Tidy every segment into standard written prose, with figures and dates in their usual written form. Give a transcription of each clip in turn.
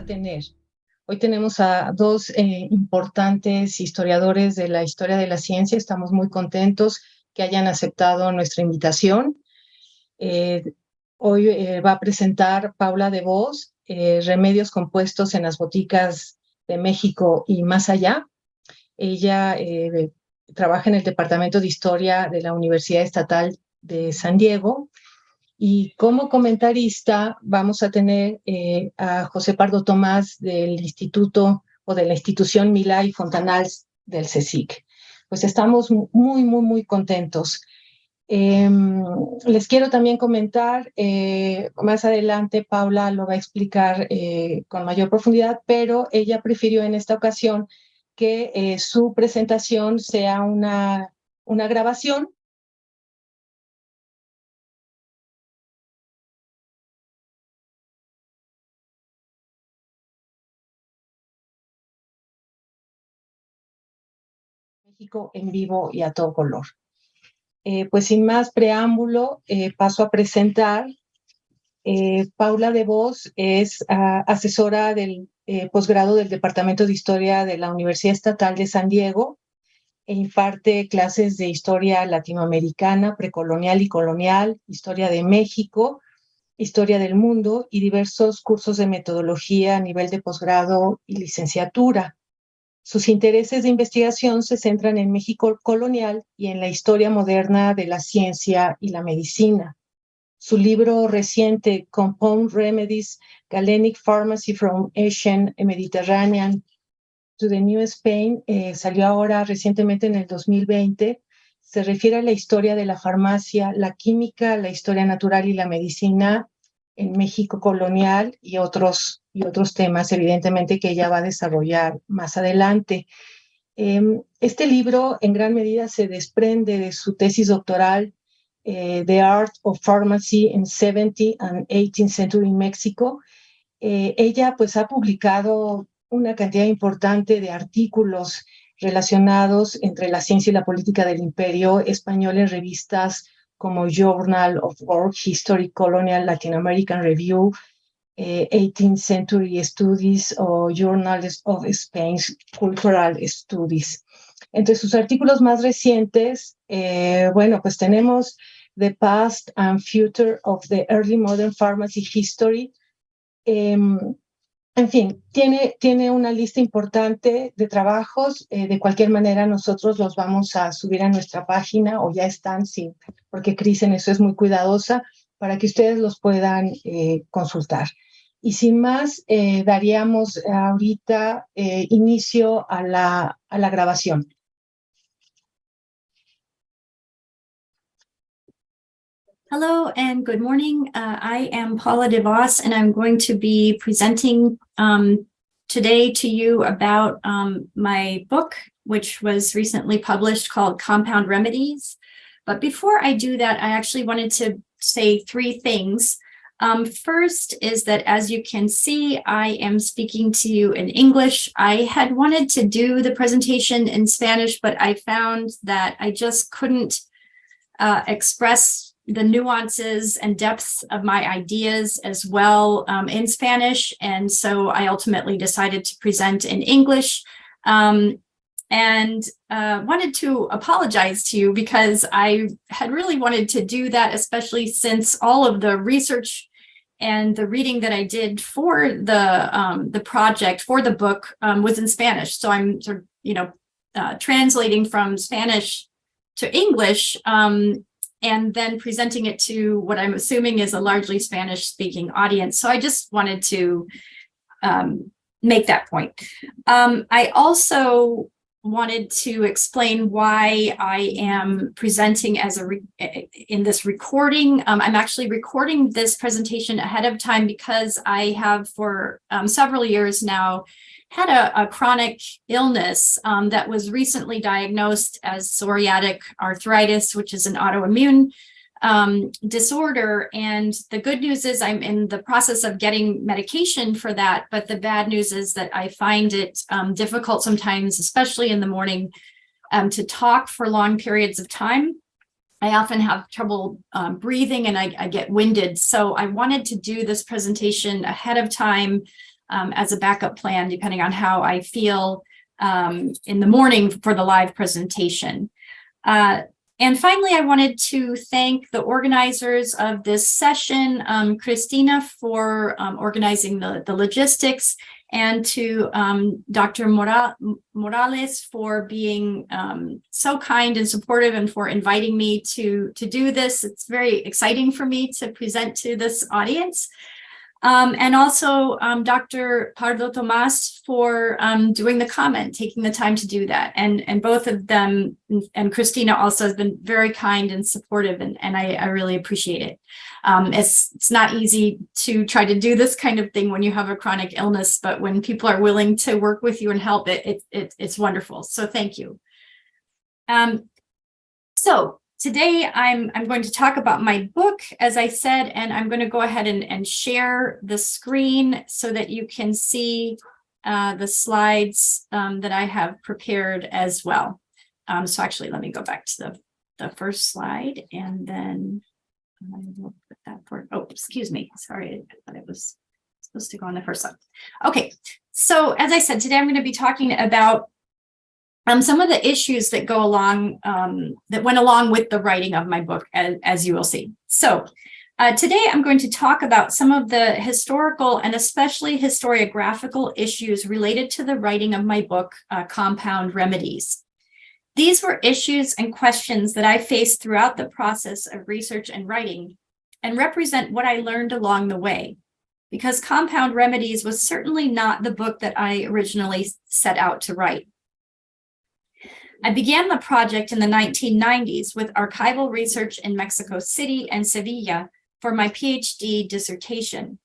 tener. Hoy tenemos a dos importantes historiadores de la historia de la ciencia. Estamos muy contentos que hayan aceptado nuestra invitación. Hoy va a presentar Paula de Vos, Remedios compuestos en las boticas de México y más allá. Ella trabaja en el Departamento de Historia de la Universidad Estatal de San Diego. Y como comentarista vamos a tener a José Pardo-Tomás del Instituto o de la Institución Milá y Fontanals del CSIC. Pues estamos muy contentos. Les quiero también comentar, más adelante Paula lo va a explicar con mayor profundidad, pero ella prefirió en esta ocasión que su presentación sea una grabación. México en vivo y a todo color. Pues sin más preámbulo, paso a presentar. Paula de Vos es asesora del posgrado del Departamento de Historia de la Universidad Estatal de San Diego e imparte clases de historia latinoamericana, precolonial y colonial, historia de México, historia del mundo y diversos cursos de metodología a nivel de posgrado y licenciatura. Sus intereses de investigación se centran en México colonial y en la historia moderna de la ciencia y la medicina. Su libro reciente, Compound Remedies, Galenic Pharmacy from Asian and Mediterranean to the New Spain, salió ahora recientemente en el 2020. Se refiere a la historia de la farmacia, la química, la historia natural y la medicina en México colonial y otros temas, evidentemente, que ella va a desarrollar más adelante. Este libro, en gran medida, se desprende de su tesis doctoral, The Art of Pharmacy in 17th and 18th Century Mexico. Ella, pues, ha publicado una cantidad importante de artículos relacionados entre la ciencia y la política del Imperio español en revistas como Journal of World History, Colonial Latin American Review, 18th Century Studies o Journals of Spain's Cultural Studies. Entre sus artículos más recientes, bueno, pues tenemos The Past and Future of the Early Modern Pharmacy History. En fin, tiene una lista importante de trabajos. De cualquier manera, nosotros los vamos a subir a nuestra página, o ya están, sí, porque Cris en eso es muy cuidadosa, para que ustedes los puedan consultar. Y sin más, daríamos ahorita inicio a la grabación. Hello and good morning. I am Paula de Vos, and I'm going to be presenting today to you about my book, which was recently published, called Compound Remedies. But before I do that, I actually wanted to say three things. First is that, as you can see, I am speaking to you in English. I had wanted to do the presentation in Spanish, but I found that I just couldn't express the nuances and depths of my ideas as well in Spanish. And so I ultimately decided to present in English, and wanted to apologize to you because I had really wanted to do that, especially since all of the research and the reading that I did for the project, for the book, was in Spanish. So I'm sort of, translating from Spanish to English, and then presenting it to what I'm assuming is a largely Spanish-speaking audience. So I just wanted to make that point. I also wanted to explain why I am presenting as in this recording. I'm actually recording this presentation ahead of time because I have for several years now had a chronic illness that was recently diagnosed as psoriatic arthritis, which is an autoimmune disorder. And the good news is I'm in the process of getting medication for that. But the bad news is that I find it difficult sometimes, especially in the morning, to talk for long periods of time. I often have trouble breathing, and I get winded. So I wanted to do this presentation ahead of time as a backup plan, depending on how I feel in the morning for the live presentation. And finally, I wanted to thank the organizers of this session, Christina for organizing the logistics, and to Dr. Morales for being so kind and supportive and for inviting me to do this. It's very exciting for me to present to this audience. And also Dr. Pardo-Tomás for doing the comment, taking the time to do that. And both of them, and Christina also, has been very kind and supportive, and I really appreciate it. It's not easy to try to do this kind of thing when you have a chronic illness, but when people are willing to work with you and help, it's wonderful. So thank you. So today I'm going to talk about my book, as I said, and I'm going to go ahead and share the screen so that you can see the slides that I have prepared as well. So actually, let me go back to the first slide, and then I will put that for, oh, excuse me. Sorry, I thought it was supposed to go on the first slide. Okay, so as I said, today I'm going to be talking about some of the issues that go along, that went along with the writing of my book, as you will see. So today I'm going to talk about some of the historical and especially historiographical issues related to the writing of my book, Compound Remedies. These were issues and questions that I faced throughout the process of research and writing, and represent what I learned along the way, because Compound Remedies was certainly not the book that I originally set out to write. I began the project in the 1990s with archival research in Mexico City and Sevilla for my PhD dissertation.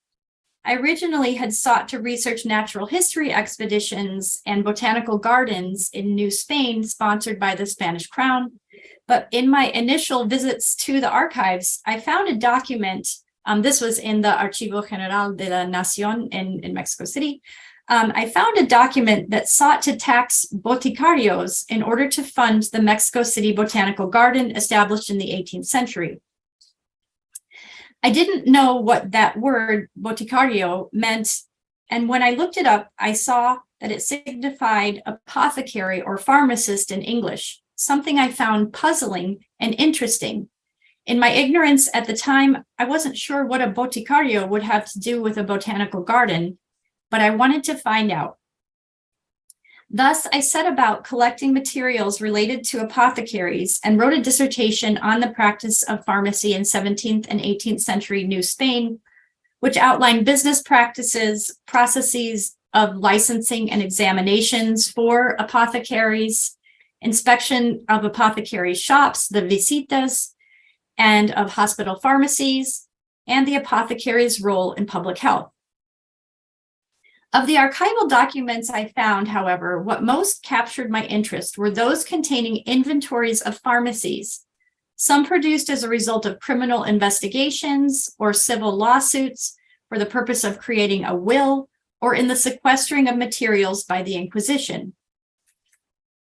I originally had sought to research natural history expeditions and botanical gardens in New Spain, sponsored by the Spanish Crown. But in my initial visits to the archives, I found a document, this was in the Archivo General de la Nación in Mexico City. I found a document that sought to tax boticarios in order to fund the Mexico City Botanical Garden established in the 18th century. I didn't know what that word boticario meant, and when I looked it up, I saw that it signified apothecary or pharmacist in English, something I found puzzling and interesting. In my ignorance at the time, I wasn't sure what a boticario would have to do with a botanical garden, but I wanted to find out. Thus, I set about collecting materials related to apothecaries and wrote a dissertation on the practice of pharmacy in 17th and 18th century New Spain, which outlined business practices, processes of licensing and examinations for apothecaries, inspection of apothecary shops, the visitas, and of hospital pharmacies, and the apothecary's role in public health. Of the archival documents I found, however, what most captured my interest were those containing inventories of pharmacies, some produced as a result of criminal investigations or civil lawsuits for the purpose of creating a will, or in the sequestering of materials by the Inquisition.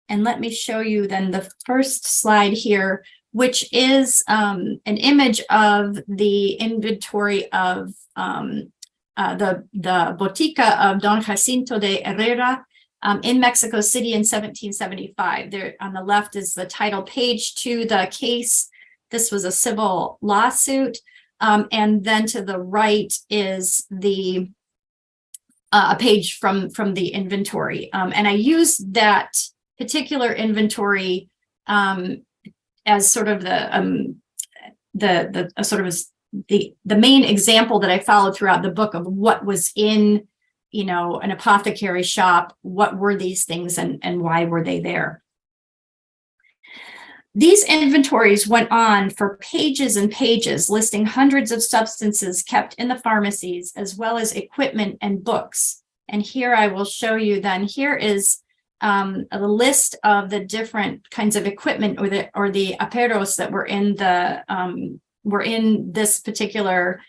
And let me show you then the first slide here, which is an image of the inventory of the botica of Don Jacinto de Herrera in Mexico City in 1775. There on the left is the title page to the case. This was a civil lawsuit. And then to the right is the a page from the inventory. And I used that particular inventory as sort of the main example that I followed throughout the book of what was in, an apothecary shop, what were these things and why were they there. These inventories went on for pages and pages, listing hundreds of substances kept in the pharmacies, as well as equipment and books. And here I will show you then, here is a list of the different kinds of equipment or the aperos that were in this particular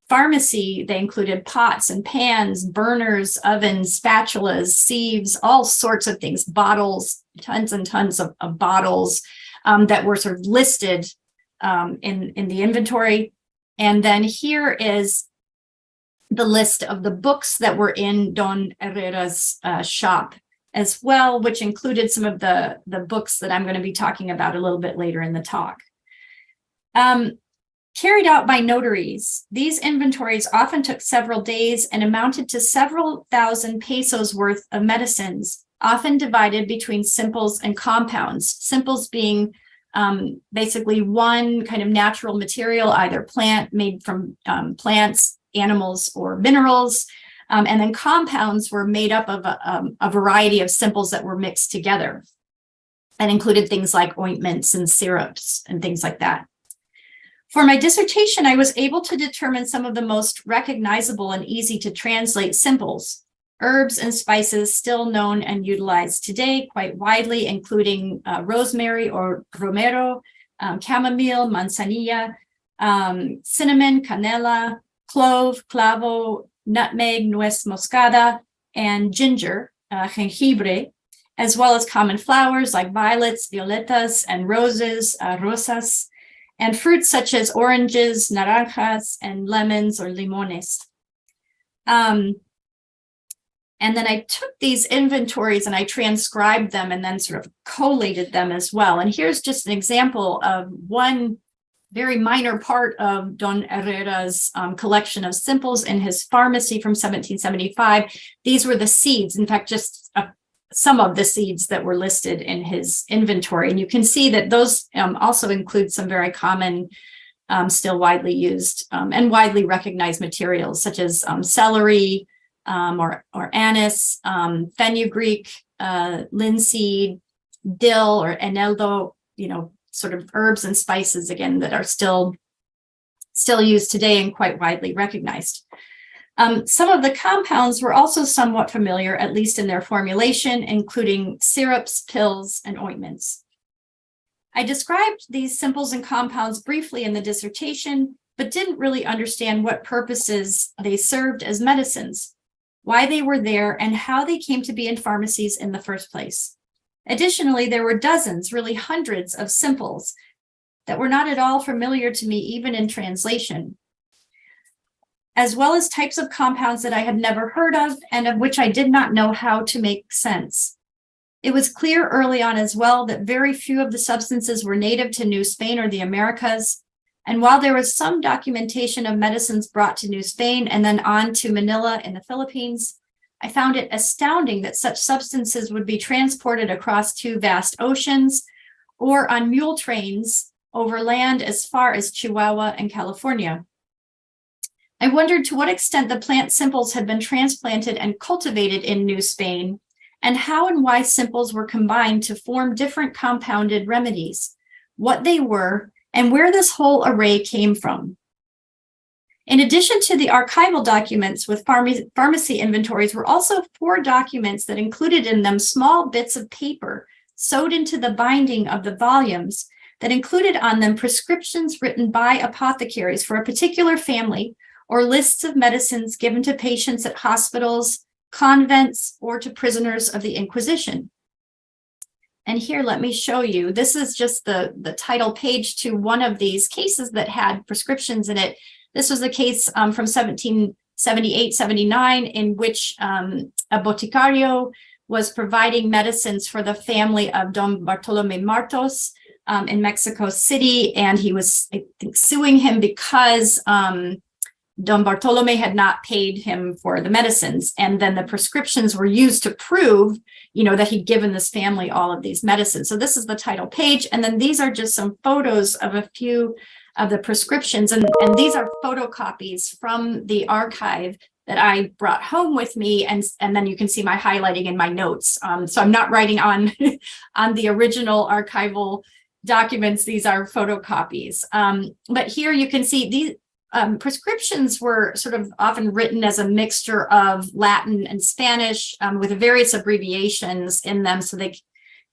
pharmacy. They included pots and pans, burners, ovens, spatulas, sieves, all sorts of things, bottles, tons and tons of bottles that were sort of listed in the inventory. And then here is the list of the books that were in Don Herrera's shop as well, which included some of the books that I'm going to be talking about a little bit later in the talk. Carried out by notaries, these inventories often took several days and amounted to several thousand pesos worth of medicines, often divided between simples and compounds. Simples being basically one kind of natural material, either plant made from plants, animals, or minerals. And then compounds were made up of a variety of simples that were mixed together and included things like ointments and syrups and things like that. For my dissertation, I was able to determine some of the most recognizable and easy to translate simples, herbs and spices still known and utilized today quite widely, including rosemary or romero, chamomile, manzanilla, cinnamon, canela, clove, clavo, nutmeg, nuez moscada, and ginger, jengibre, as well as common flowers like violets, violetas, and roses, rosas, and fruits such as oranges, naranjas, and lemons or limones. And then I took these inventories and I transcribed them and then sort of collated them as well. And here's just an example of one very minor part of Don Herrera's collection of simples in his pharmacy from 1775. These were the seeds, in fact, just some of the seeds that were listed in his inventory. And you can see that those also include some very common, still widely used and widely recognized materials, such as celery or anise, fenugreek, linseed, dill, or eneldo, sort of herbs and spices, again, that are still used today and quite widely recognized. Some of the compounds were also somewhat familiar, at least in their formulation, including syrups, pills, and ointments. I described these simples and compounds briefly in the dissertation, but didn't really understand what purposes they served as medicines, why they were there, and how they came to be in pharmacies in the first place. Additionally, there were dozens, really hundreds of simples that were not at all familiar to me, even in translation, as well as types of compounds that I had never heard of and of which I did not know how to make sense. It was clear early on as well that very few of the substances were native to New Spain or the Americas. And while there was some documentation of medicines brought to New Spain and then on to Manila in the Philippines, I found it astounding that such substances would be transported across two vast oceans or on mule trains over land as far as Chihuahua and California. I wondered to what extent the plant simples had been transplanted and cultivated in New Spain, and how and why simples were combined to form different compounded remedies, what they were, and where this whole array came from. In addition to the archival documents with pharmacy inventories were also 4 documents that included in them small bits of paper sewed into the binding of the volumes that included on them prescriptions written by apothecaries for a particular family or lists of medicines given to patients at hospitals, convents, or to prisoners of the Inquisition. And here, let me show you. This is just the title page to one of these cases that had prescriptions in it. This was a case from 1778-79 in which a boticario was providing medicines for the family of Don Bartolome Martos in Mexico City. And he was, I think, suing him because Don Bartolome had not paid him for the medicines. And then the prescriptions were used to prove, that he'd given this family all of these medicines. So this is the title page. And then these are just some photos of a few of the prescriptions. And these are photocopies from the archive that I brought home with me. And then you can see my highlighting in my notes. So I'm not writing on, on the original archival documents. These are photocopies. But here you can see these prescriptions were sort of often written as a mixture of Latin and Spanish with various abbreviations in them. So they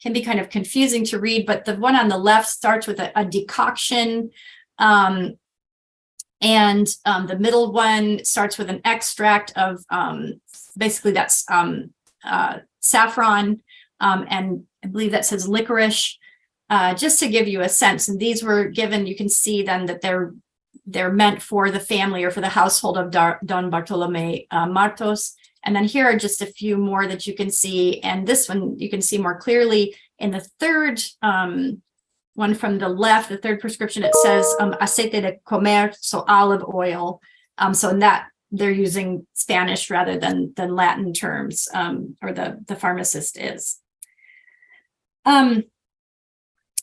can be kind of confusing to read. But the one on the left starts with a decoction. And the middle one starts with an extract of basically that's saffron, and I believe that says licorice, just to give you a sense. And these were given, you can see then that they're they're meant for the family or for the household of Don Bartolome Martos. And then here are just a few more that you can see. And this one you can see more clearly in the third one from the left, the third prescription. It says aceite de comer, so olive oil. So in that they're using Spanish rather than Latin terms, or the pharmacist is.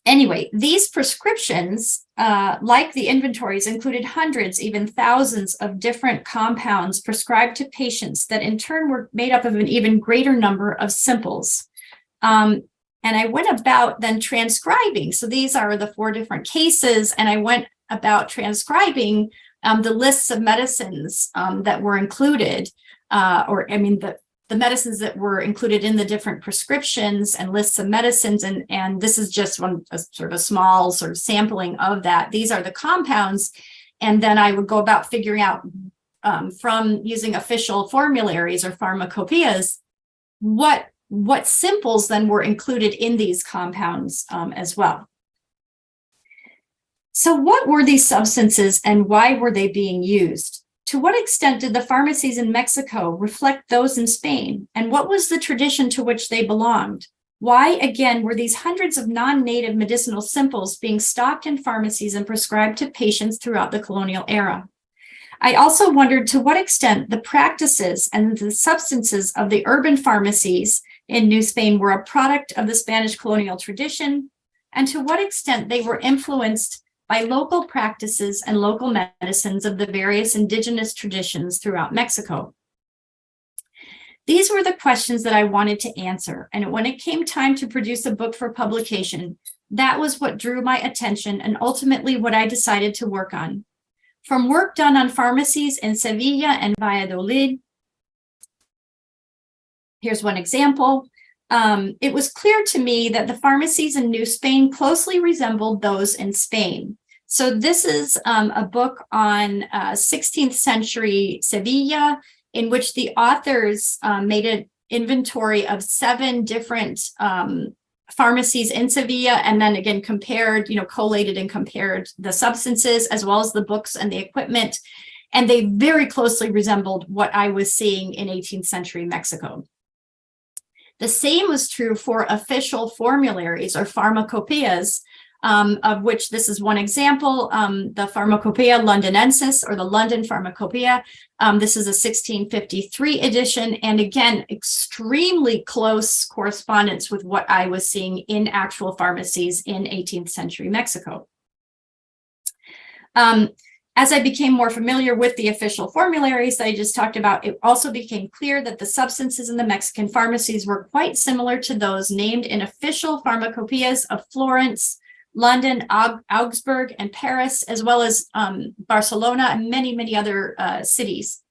Anyway, these prescriptions, like the inventories, included hundreds, even thousands of different compounds prescribed to patients that in turn were made up of an even greater number of simples. And I went about then transcribing. So these are the 4 different cases, and I went about transcribing the lists of medicines that were included, the medicines that were included in the different prescriptions and lists of medicines. And this is just sort of a small sort of sampling of that. These are the compounds. And then I would go about figuring out from using official formularies or pharmacopoeias, what simples then were included in these compounds as well. So what were these substances and why were they being used? To what extent did the pharmacies in Mexico reflect those in Spain? And what was the tradition to which they belonged? Why, again, were these hundreds of non-native medicinal simples being stocked in pharmacies and prescribed to patients throughout the colonial era? I also wondered to what extent the practices and the substances of the urban pharmacies in New Spain were a product of the Spanish colonial tradition, and to what extent they were influenced by local practices and local medicines of the various indigenous traditions throughout Mexico. These were the questions that I wanted to answer, and when it came time to produce a book for publication, that was what drew my attention and ultimately what I decided to work on. From work done on pharmacies in Sevilla and Valladolid, here's one example. It was clear to me that the pharmacies in New Spain closely resembled those in Spain. So this is a book on 16th century Sevilla, in which the authors made an inventory of 7 different pharmacies in Sevilla, and then again compared, collated and compared the substances as well as the books and the equipment. And they very closely resembled what I was seeing in 18th century Mexico. The same was true for official formularies or pharmacopoeias, of which this is one example, the Pharmacopoeia Londinensis, or the London Pharmacopoeia. This is a 1653 edition, and again, extremely close correspondence with what I was seeing in actual pharmacies in 18th century Mexico. As I became more familiar with the official formularies that I just talked about, it also became clear that the substances in the Mexican pharmacies were quite similar to those named in official pharmacopoeias of Florence, London, Augsburg, and Paris, as well as Barcelona and many, many other cities.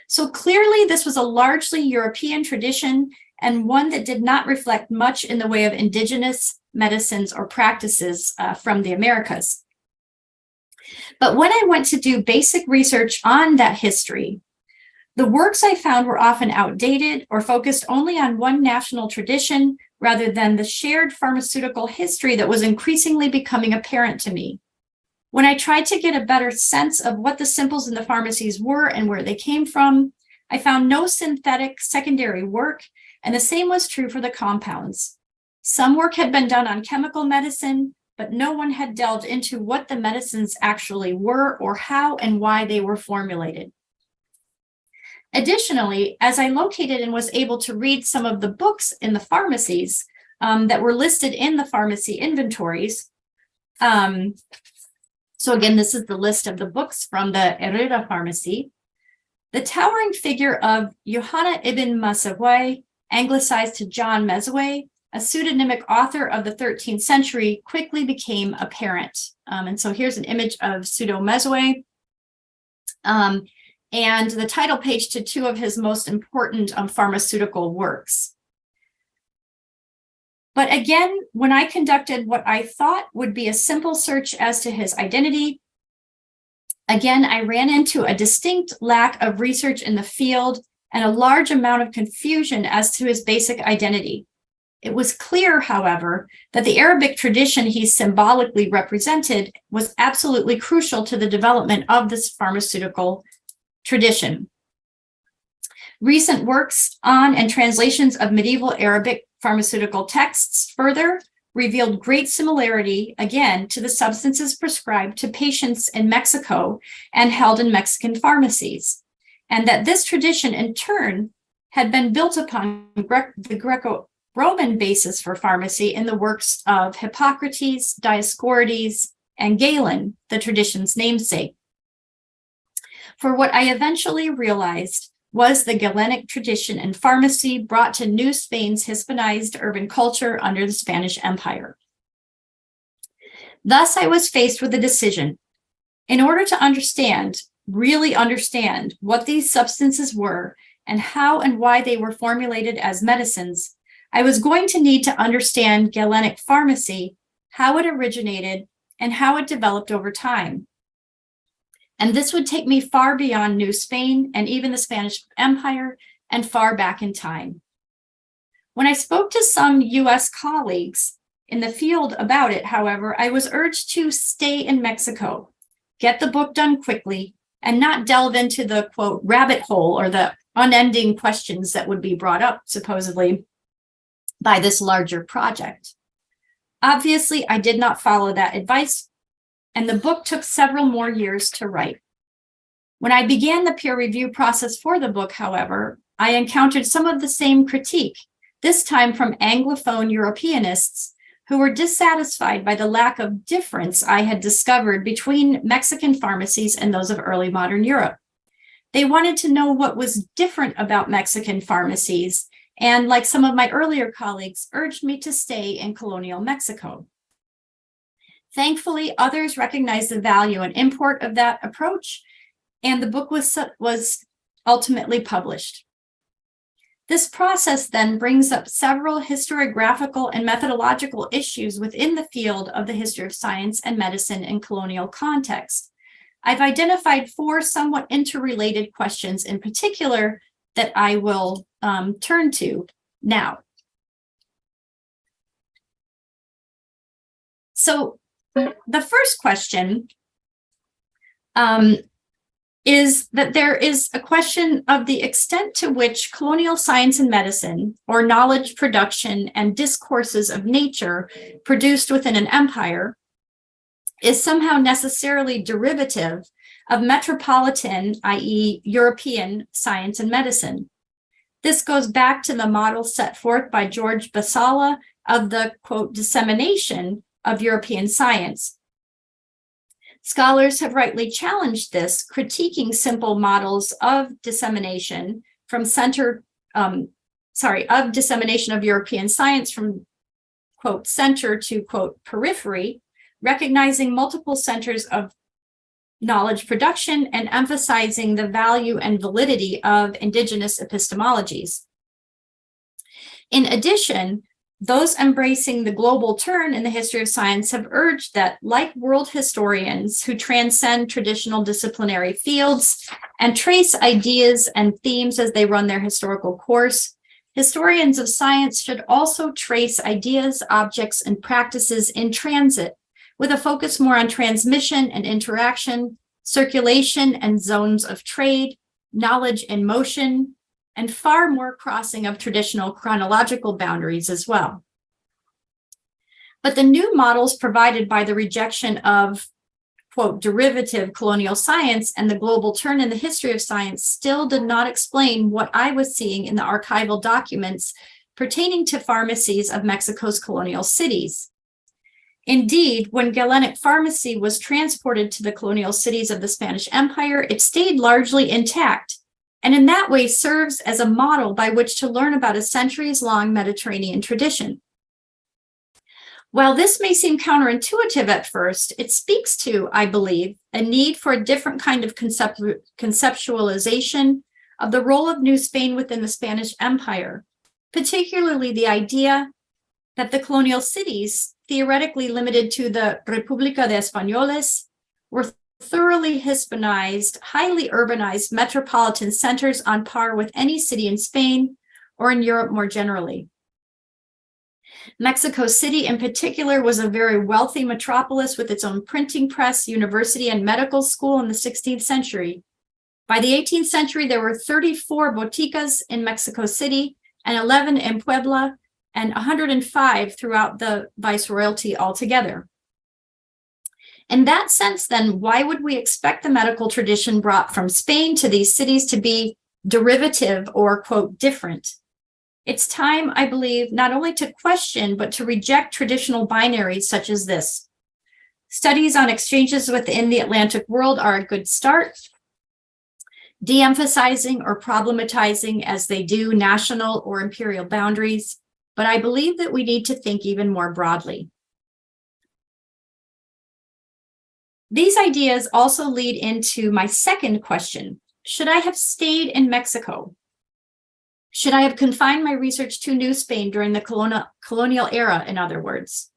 So clearly, this was a largely European tradition and one that did not reflect much in the way of indigenous medicines or practices from the Americas. But when I went to do basic research on that history, the works I found were often outdated or focused only on one national tradition rather than the shared pharmaceutical history that was increasingly becoming apparent to me. When I tried to get a better sense of what the simples in the pharmacies were and where they came from, I found no synthetic secondary work, and the same was true for the compounds. Some work had been done on chemical medicine, but no one had delved into what the medicines actually were or how and why they were formulated. Additionally, as I located and was able to read some of the books in the pharmacies that were listed in the pharmacy inventories, so again, this is the list of the books from the Herrera pharmacy, the towering figure of Johanna ibn Masawayh, anglicized to John Mesaway, a pseudonymic author of the 13th century, quickly became apparent. And so here's an image of Pseudo Mesaway. And the title page to 2 of his most important pharmaceutical works. But again, when I conducted what I thought would be a simple search as to his identity, again, I ran into a distinct lack of research in the field and a large amount of confusion as to his basic identity. It was clear, however, that the Arabic tradition he symbolically represented was absolutely crucial to the development of this pharmaceutical tradition. Recent works on and translations of medieval Arabic pharmaceutical texts further revealed great similarity, again, to the substances prescribed to patients in Mexico and held in Mexican pharmacies, and that this tradition, in turn, had been built upon the Greco-Roman basis for pharmacy in the works of Hippocrates, Dioscorides, and Galen, the tradition's namesake. For what I eventually realized was the Galenic tradition in pharmacy brought to New Spain's Hispanized urban culture under the Spanish Empire. Thus, I was faced with a decision. In order to understand, really understand what these substances were and how and why they were formulated as medicines, I was going to need to understand Galenic pharmacy, how it originated, and how it developed over time. And this would take me far beyond New Spain and even the Spanish Empire and far back in time. When I spoke to some US colleagues in the field about it, however, I was urged to stay in Mexico, get the book done quickly, and not delve into the, quote, rabbit hole or the unending questions that would be brought up, supposedly, by this larger project. Obviously, I did not follow that advice, and the book took several more years to write. When I began the peer review process for the book, however, I encountered some of the same critique, this time from Anglophone Europeanists who were dissatisfied by the lack of difference I had discovered between Mexican pharmacies and those of early modern Europe. They wanted to know what was different about Mexican pharmacies, and like some of my earlier colleagues, urged me to stay in colonial Mexico. Thankfully, others recognized the value and import of that approach, and the book was ultimately published. This process then brings up several historiographical and methodological issues within the field of the history of science and medicine in colonial context. I've identified 4 somewhat interrelated questions in particular that I will turn to now. So the first question is that there is a question of the extent to which colonial science and medicine, or knowledge production and discourses of nature produced within an empire, is somehow necessarily derivative of metropolitan, i.e. European, science and medicine. This goes back to the model set forth by George Basala of the, quote, dissemination of European science. Scholars have rightly challenged this, critiquing simple models of dissemination from of dissemination of European science from, quote, center to, quote, periphery, recognizing multiple centers of knowledge production and emphasizing the value and validity of indigenous epistemologies. In addition, those embracing the global turn in the history of science have urged that, like world historians who transcend traditional disciplinary fields and trace ideas and themes as they run their historical course, historians of science should also trace ideas, objects, and practices in transit, with a focus more on transmission and interaction, circulation and zones of trade, knowledge in motion, and far more crossing of traditional chronological boundaries as well. But the new models provided by the rejection of, quote, derivative colonial science and the global turn in the history of science still did not explain what I was seeing in the archival documents pertaining to pharmacies of Mexico's colonial cities. Indeed, when Galenic pharmacy was transported to the colonial cities of the Spanish Empire, it stayed largely intact, and in that way serves as a model by which to learn about a centuries-long Mediterranean tradition. While this may seem counterintuitive at first, it speaks to, I believe, a need for a different kind of conceptualization of the role of New Spain within the Spanish Empire, particularly the idea that the colonial cities, theoretically limited to the República de Españoles, were thoroughly Hispanized, highly urbanized metropolitan centers on par with any city in Spain or in Europe more generally. Mexico City, in particular, was a very wealthy metropolis with its own printing press, university, and medical school in the 16th century. By the 18th century, there were 34 boticas in Mexico City and 11 in Puebla and 105 throughout the viceroyalty altogether. In that sense, then, why would we expect the medical tradition brought from Spain to these cities to be derivative or, quote, different? It's time, I believe, not only to question, but to reject traditional binaries such as this. Studies on exchanges within the Atlantic world are a good start, de-emphasizing or problematizing as they do national or imperial boundaries, but I believe that we need to think even more broadly. These ideas also lead into my second question. Should I have stayed in Mexico? Should I have confined my research to New Spain during the colonial era, in other words?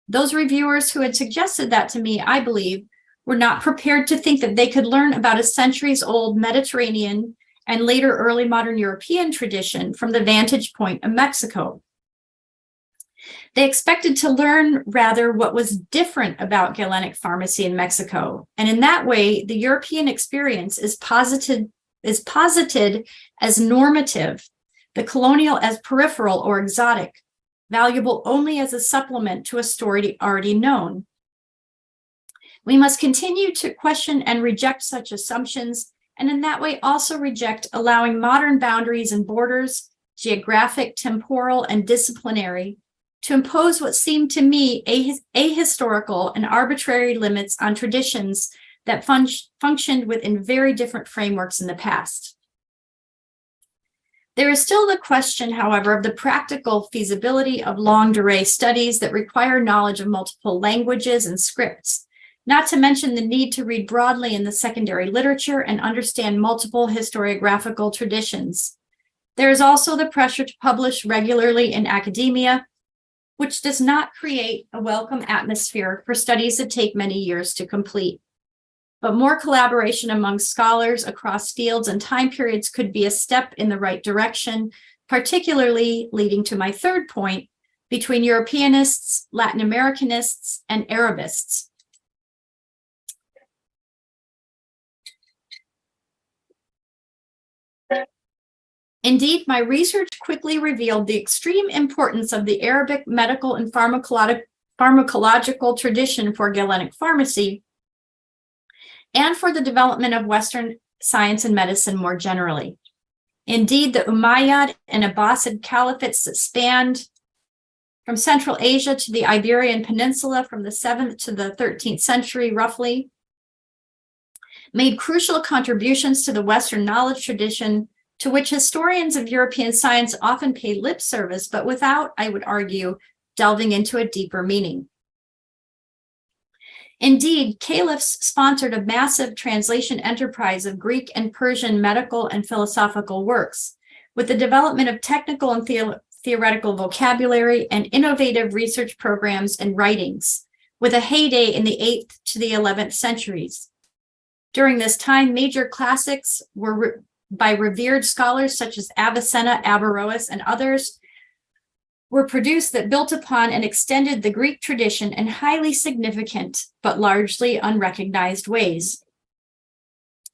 Those reviewers who had suggested that to me, I believe, were not prepared to think that they could learn about a centuries-old Mediterranean and later early modern European tradition from the vantage point of Mexico. They expected to learn, rather, what was different about Galenic pharmacy in Mexico. And in that way, the European experience is posited as normative, the colonial as peripheral or exotic, valuable only as a supplement to a story already known. We must continue to question and reject such assumptions, and in that way also reject allowing modern boundaries and borders, geographic, temporal, and disciplinary, to impose what seemed to me ahistorical and arbitrary limits on traditions that functioned within very different frameworks in the past. There is still the question, however, of the practical feasibility of longue durée studies that require knowledge of multiple languages and scripts, not to mention the need to read broadly in the secondary literature and understand multiple historiographical traditions. There is also the pressure to publish regularly in academia, which does not create a welcome atmosphere for studies that take many years to complete. But more collaboration among scholars across fields and time periods could be a step in the right direction, particularly leading to my third point, between Europeanists, Latin Americanists, and Arabists. Indeed, my research quickly revealed the extreme importance of the Arabic medical and pharmacological tradition for Galenic pharmacy and for the development of Western science and medicine more generally. Indeed, the Umayyad and Abbasid caliphates that spanned from Central Asia to the Iberian Peninsula from the 7th to the 13th century, roughly, made crucial contributions to the Western knowledge tradition, to which historians of European science often pay lip service, but without, I would argue, delving into a deeper meaning. Indeed, caliphs sponsored a massive translation enterprise of Greek and Persian medical and philosophical works, with the development of technical and theoretical vocabulary and innovative research programs and writings, with a heyday in the 8th to the 11th centuries. During this time, major classics were by revered scholars such as Avicenna, Averroes, and others were produced that built upon and extended the Greek tradition in highly significant but largely unrecognized ways.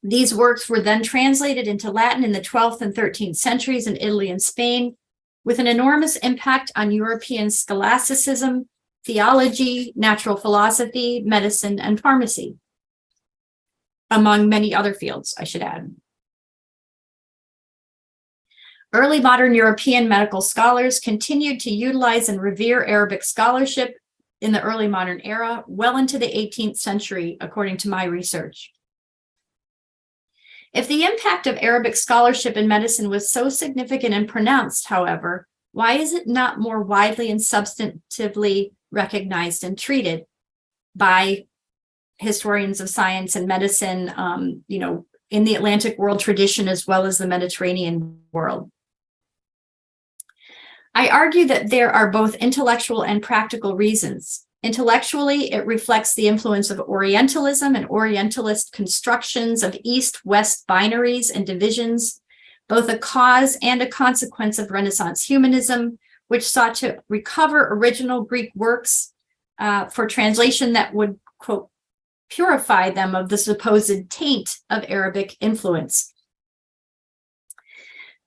These works were then translated into Latin in the 12th and 13th centuries in Italy and Spain, with an enormous impact on European scholasticism, theology, natural philosophy, medicine, and pharmacy, among many other fields, I should add. Early modern European medical scholars continued to utilize and revere Arabic scholarship in the early modern era, well into the 18th century, according to my research. If the impact of Arabic scholarship in medicine was so significant and pronounced, however, why is it not more widely and substantively recognized and treated by historians of science and medicine, in the Atlantic world tradition as well as the Mediterranean world? I argue that there are both intellectual and practical reasons. Intellectually, it reflects the influence of Orientalism and Orientalist constructions of East-West binaries and divisions, both a cause and a consequence of Renaissance humanism, which sought to recover original Greek works for translation that would, quote, purify them of the supposed taint of Arabic influence.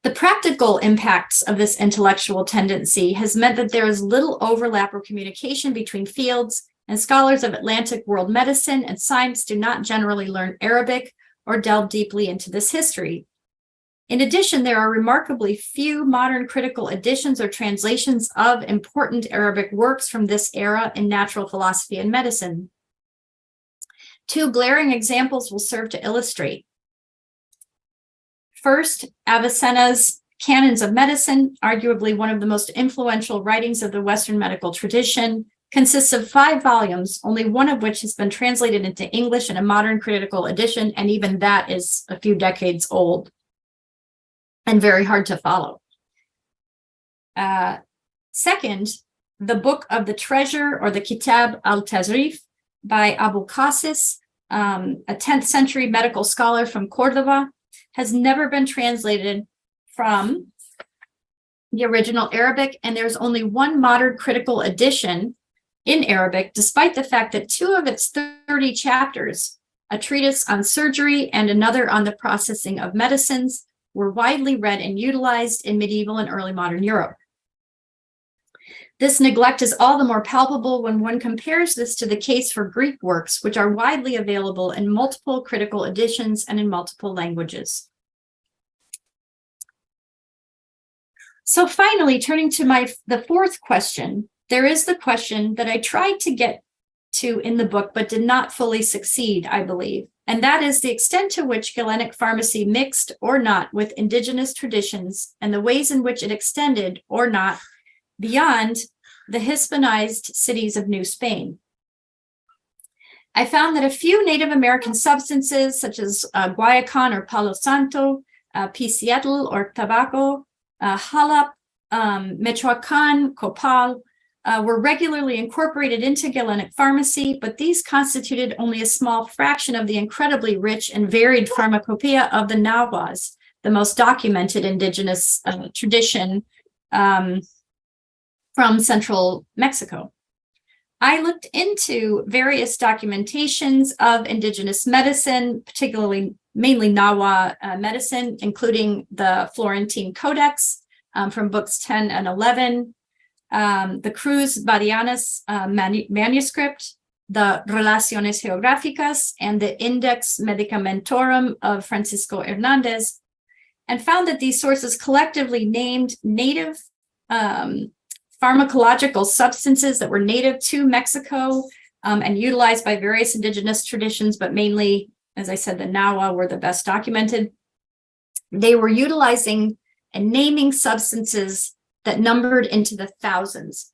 The practical impacts of this intellectual tendency has meant that there is little overlap or communication between fields, and scholars of Atlantic world medicine and science do not generally learn Arabic or delve deeply into this history. In addition, there are remarkably few modern critical editions or translations of important Arabic works from this era in natural philosophy and medicine. Two glaring examples will serve to illustrate. First, Avicenna's Canons of Medicine, arguably one of the most influential writings of the Western medical tradition, consists of 5 volumes, only one of which has been translated into English in a modern critical edition, and even that is a few decades old and very hard to follow. Second, the Book of the Treasure, or the Kitab al-Tazrif, by Abu Qasis, a 10th century medical scholar from Cordoba, has never been translated from the original Arabic, and there's only one modern critical edition in Arabic, despite the fact that 2 of its 30 chapters, a treatise on surgery and another on the processing of medicines, were widely read and utilized in medieval and early modern Europe. This neglect is all the more palpable when one compares this to the case for Greek works, which are widely available in multiple critical editions and in multiple languages. So finally, turning to the 4th question, there is the question that I tried to get to in the book, but did not fully succeed, I believe. And that is the extent to which Galenic pharmacy mixed or not with indigenous traditions and the ways in which it extended or not beyond the Hispanized cities of New Spain. I found that a few Native American substances, such as guayacán or palo santo, picietl or tobacco, jalap, Michoacán, copal, were regularly incorporated into Galenic pharmacy, but these constituted only a small fraction of the incredibly rich and varied pharmacopoeia of the Nahuas, the most documented indigenous tradition from central Mexico. I looked into various documentations of indigenous medicine, mainly Nahua medicine, including the Florentine Codex from books 10 and 11, the Cruz Badianas manuscript, the Relaciones Geográficas, and the Index Medicamentorum of Francisco Hernandez, and found that these sources collectively named native pharmacological substances that were native to Mexico and utilized by various indigenous traditions, but mainly, as I said, the Nahua were the best documented. They were utilizing and naming substances that numbered into the thousands.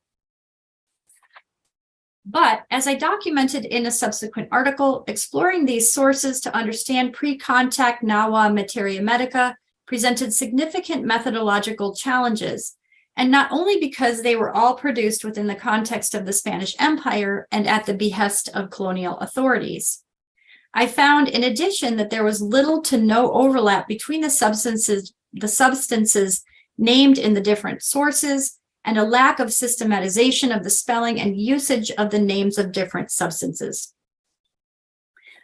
But as I documented in a subsequent article, exploring these sources to understand pre-contact Nahua materia medica presented significant methodological challenges, and not only because they were all produced within the context of the Spanish Empire and at the behest of colonial authorities. I found, in addition, that there was little to no overlap between the substances named in the different sources, and a lack of systematization of the spelling and usage of the names of different substances.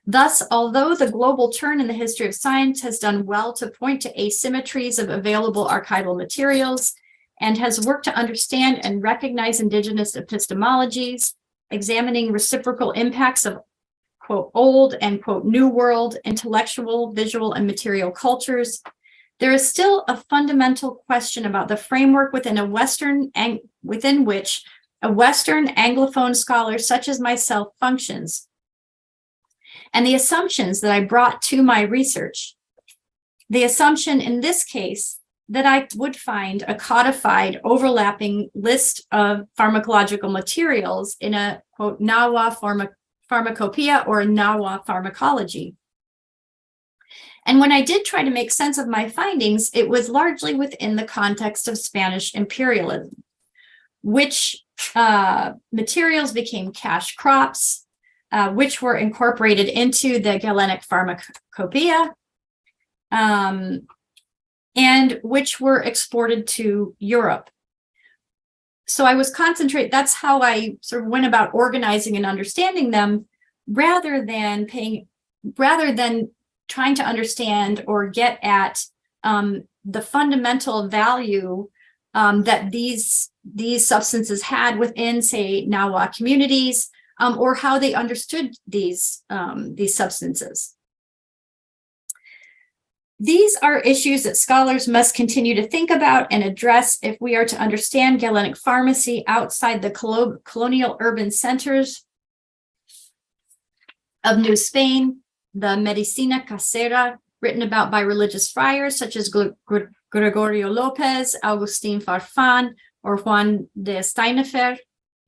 Thus, although the global turn in the history of science has done well to point to asymmetries of available archival materials, and has worked to understand and recognize indigenous epistemologies, examining reciprocal impacts of, quote, old and, quote, new world, intellectual, visual, and material cultures, there is still a fundamental question about the framework within which a Western Anglophone scholar such as myself functions, and the assumptions that I brought to my research. The assumption in this case that I would find a codified overlapping list of pharmacological materials in a, quote, Nahua pharmacopoeia or a Nahua pharmacology. And when I did try to make sense of my findings, it was largely within the context of Spanish imperialism, which materials became cash crops, which were incorporated into the Galenic pharmacopoeia, and which were exported to Europe. So I was that's how I sort of went about organizing and understanding them, rather than trying to understand or get at the fundamental value that these substances had within, say, Nahua communities, or how they understood these substances. These are issues that scholars must continue to think about and address if we are to understand Galenic pharmacy outside the colonial urban centers of New Spain, the Medicina Casera, written about by religious friars such as Gregorio Lopez, Agustín Farfán, or Juan de Steinefer.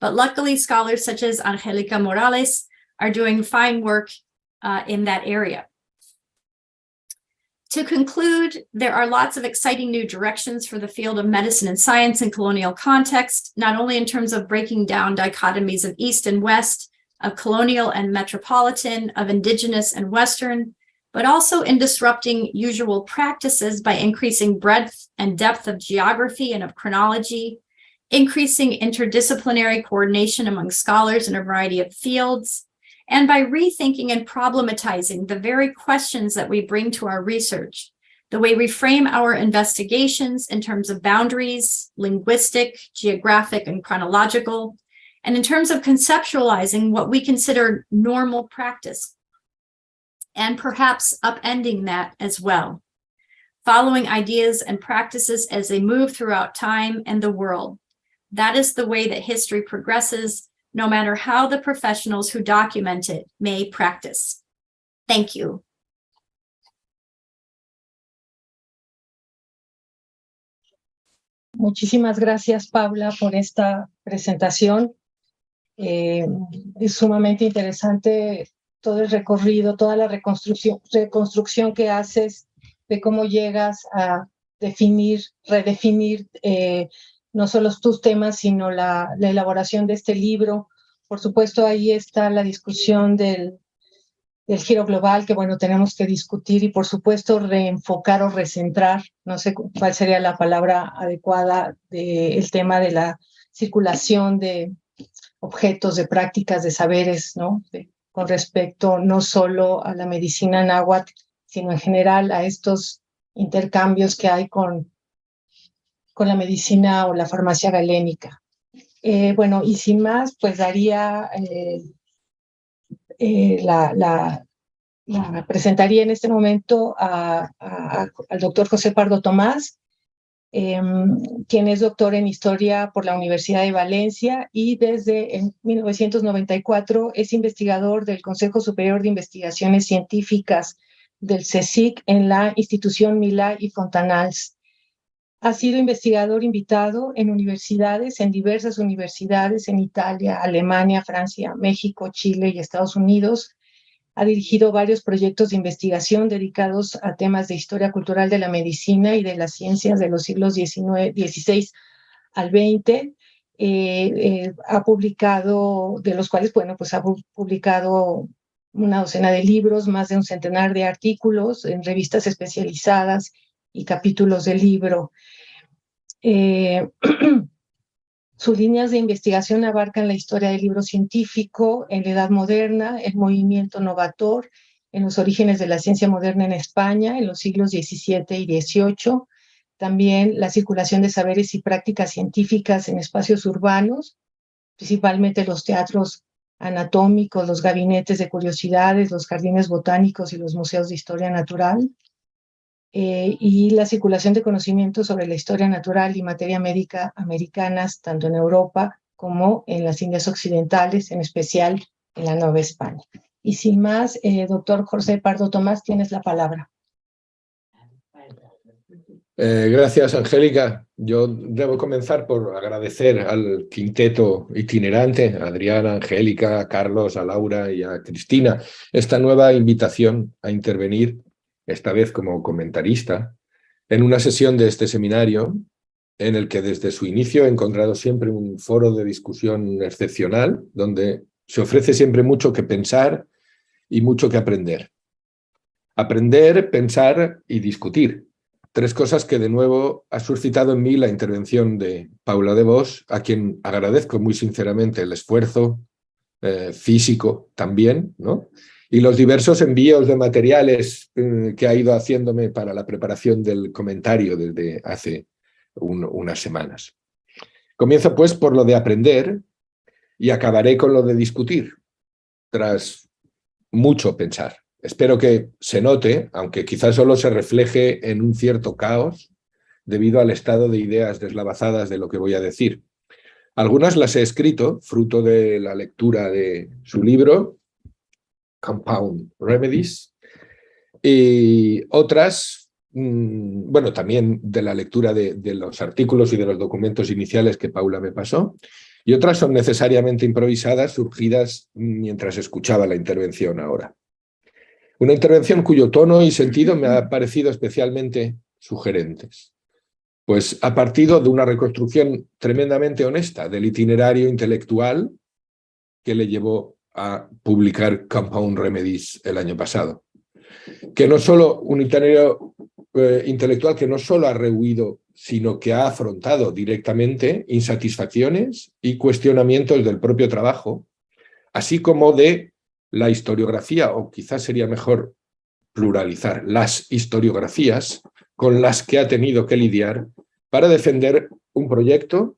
But luckily, scholars such as Angélica Morales are doing fine work in that area. To conclude, there are lots of exciting new directions for the field of medicine and science in colonial context, not only in terms of breaking down dichotomies of East and West, of colonial and metropolitan, of indigenous and Western, but also in disrupting usual practices by increasing breadth and depth of geography and of chronology, increasing interdisciplinary coordination among scholars in a variety of fields, and by rethinking and problematizing the very questions that we bring to our research, the way we frame our investigations in terms of boundaries, linguistic, geographic, and chronological, and in terms of conceptualizing what we consider normal practice, and perhaps upending that as well, following ideas and practices as they move throughout time and the world. That is the way that history progresses, no matter how the professionals who document it may practice. Thank you. Muchísimas gracias, Paula, por esta presentación. Es sumamente interesante todo el recorrido, toda la reconstrucción que haces de cómo llegas a definir, redefinir no solo tus temas, sino la elaboración de este libro. Por supuesto, ahí está la discusión del giro global, que bueno, tenemos que discutir, y por supuesto reenfocar o recentrar, no sé cuál sería la palabra adecuada, del tema de la circulación de objetos, de prácticas, de saberes, ¿no? Con respecto no solo a la medicina náhuatl, sino en general a estos intercambios que hay con la medicina o la farmacia galénica. Bueno, y sin más, pues daría, la presentaría en este momento al doctor José Pardo-Tomás, quien es doctor en Historia por la Universidad de Valencia y desde 1994 es investigador del Consejo Superior de Investigaciones Científicas del CSIC en la Institución Milá y Fontanals. Ha sido investigador invitado en universidades, en diversas universidades en Italia, Alemania, Francia, México, Chile y Estados Unidos. Ha dirigido varios proyectos de investigación dedicados a temas de historia cultural de la medicina y de las ciencias de los siglos XVI al XX. Ha publicado, de los cuales, bueno, pues ha publicado una docena de libros, más de un centenar de artículos en revistas especializadas y capítulos del libro. Sus líneas de investigación abarcan la historia del libro científico en la Edad Moderna, el movimiento novator, en los orígenes de la ciencia moderna en España, en los siglos XVII y XVIII, también la circulación de saberes y prácticas científicas en espacios urbanos, principalmente los teatros anatómicos, los gabinetes de curiosidades, los jardines botánicos y los museos de historia natural, y la circulación de conocimientos sobre la historia natural y materia médica americanas, tanto en Europa como en las Indias Occidentales, en especial en la Nueva España. Y sin más, doctor José Pardo-Tomás, tienes la palabra. Gracias, Angélica. Yo debo comenzar por agradecer al quinteto itinerante, a Adriana, a Angélica, a Carlos, a Laura y a Cristina, esta nueva invitación a intervenir, esta vez como comentarista, en una sesión de este seminario, en el que desde su inicio he encontrado siempre un foro de discusión excepcional, donde se ofrece siempre mucho que pensar y mucho que aprender. Aprender, pensar y discutir. 3 cosas que de nuevo ha suscitado en mí la intervención de Paula de Vos, a quien agradezco muy sinceramente el esfuerzo físico también, ¿no? Y los diversos envíos de materiales que ha ido haciéndome para la preparación del comentario desde hace unas semanas. Comienzo pues por lo de aprender y acabaré con lo de discutir, tras mucho pensar. Espero que se note, aunque quizás solo se refleje en un cierto caos debido al estado de ideas deslavazadas de lo que voy a decir. Algunas las he escrito, fruto de la lectura de su libro, Remedios, y otras, bueno, también de la lectura de los artículos y de los documentos iniciales que Paula me pasó, y otras son necesariamente improvisadas, surgidas mientras escuchaba la intervención ahora. Una intervención cuyo tono y sentido me ha parecido especialmente sugerentes, pues ha partido de una reconstrucción tremendamente honesta del itinerario intelectual que le llevó a publicar Compound Remedies el año pasado. Que no solo un itinerario intelectual que no solo ha rehuido, sino que ha afrontado directamente insatisfacciones y cuestionamientos del propio trabajo, así como de la historiografía, o quizás sería mejor pluralizar, las historiografías con las que ha tenido que lidiar para defender un proyecto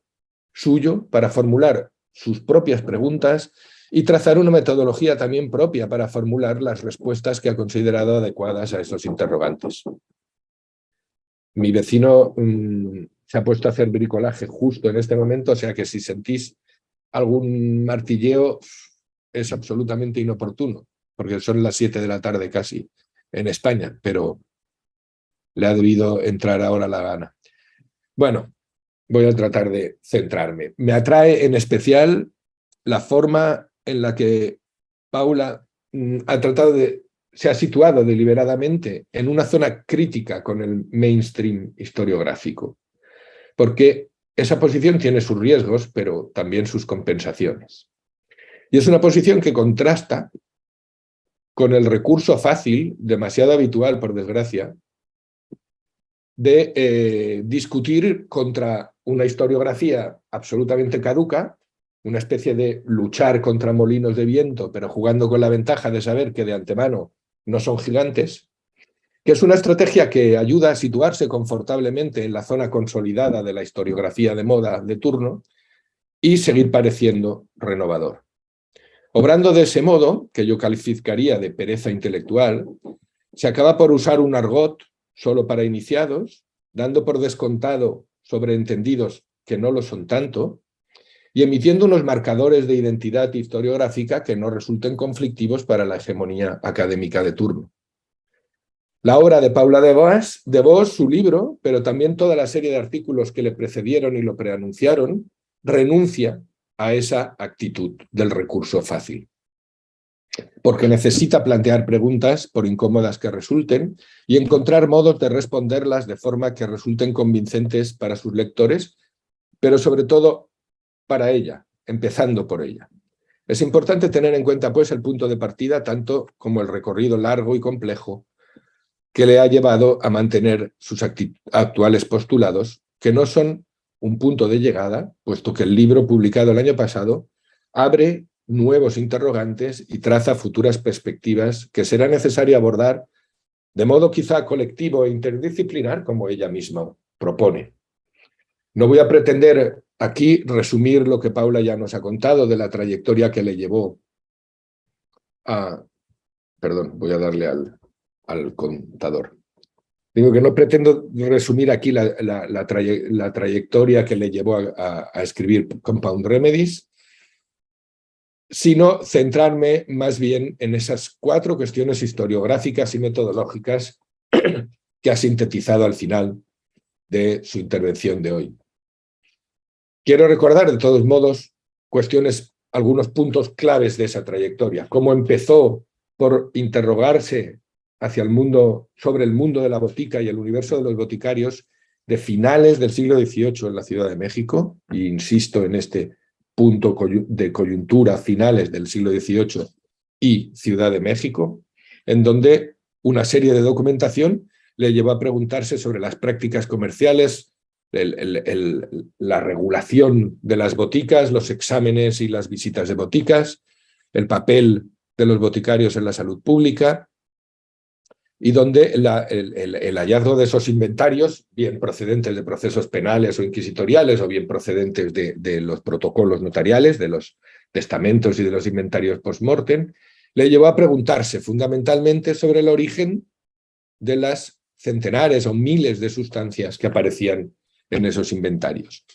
suyo, para formular sus propias preguntas y trazar una metodología también propia para formular las respuestas que ha considerado adecuadas a esos interrogantes. Mi vecino se ha puesto a hacer bricolaje justo en este momento, o sea que si sentís algún martilleo es absolutamente inoportuno, porque son las 7 de la tarde casi en España, pero le ha debido entrar ahora la gana. Bueno, voy a tratar de centrarme. Me atrae en especial la forma en la que Paula se ha situado deliberadamente en una zona crítica con el mainstream historiográfico, porque esa posición tiene sus riesgos, pero también sus compensaciones. Y es una posición que contrasta con el recurso fácil, demasiado habitual por desgracia, de discutir contra una historiografía absolutamente caduca, una especie de luchar contra molinos de viento, pero jugando con la ventaja de saber que de antemano no son gigantes, que es una estrategia que ayuda a situarse confortablemente en la zona consolidada de la historiografía de moda de turno y seguir pareciendo renovador. Obrando de ese modo, que yo calificaría de pereza intelectual, se acaba por usar un argot solo para iniciados, dando por descontado sobreentendidos que no lo son tanto, y emitiendo unos marcadores de identidad historiográfica que no resulten conflictivos para la hegemonía académica de turno. La obra de Paula de Vos, su libro, pero también toda la serie de artículos que le precedieron y lo preanunciaron, renuncia a esa actitud del recurso fácil, porque necesita plantear preguntas, por incómodas que resulten, y encontrar modos de responderlas de forma que resulten convincentes para sus lectores, pero sobre todo para ella, empezando por ella. Es importante tener en cuenta, pues, el punto de partida, tanto como el recorrido largo y complejo que le ha llevado a mantener sus actuales postulados, que no son un punto de llegada, puesto que el libro publicado el año pasado abre nuevos interrogantes y traza futuras perspectivas que será necesario abordar de modo quizá colectivo e interdisciplinar, como ella misma propone. No voy a pretender aquí resumir lo que Paula ya nos ha contado de la trayectoria que le llevó a... Perdón, voy a darle al contador. Digo que no pretendo resumir aquí la trayectoria que le llevó a escribir Compound Remedies, sino centrarme más bien en esas 4 cuestiones historiográficas y metodológicas que ha sintetizado al final de su intervención de hoy. Quiero recordar, de todos modos, algunos puntos claves de esa trayectoria. Cómo empezó por interrogarse sobre el mundo de la botica y el universo de los boticarios de finales del siglo XVIII en la Ciudad de México, e insisto en este punto de coyuntura, finales del siglo XVIII y Ciudad de México, en donde una serie de documentación le llevó a preguntarse sobre las prácticas comerciales, la regulación de las boticas, los exámenes y las visitas de boticas, el papel de los boticarios en la salud pública, y donde el hallazgo de esos inventarios, bien procedentes de procesos penales o inquisitoriales, o bien procedentes de los protocolos notariales, de los testamentos y de los inventarios post-mortem, le llevó a preguntarse fundamentalmente sobre el origen de las centenares o miles de sustancias que aparecían en esos inventarios.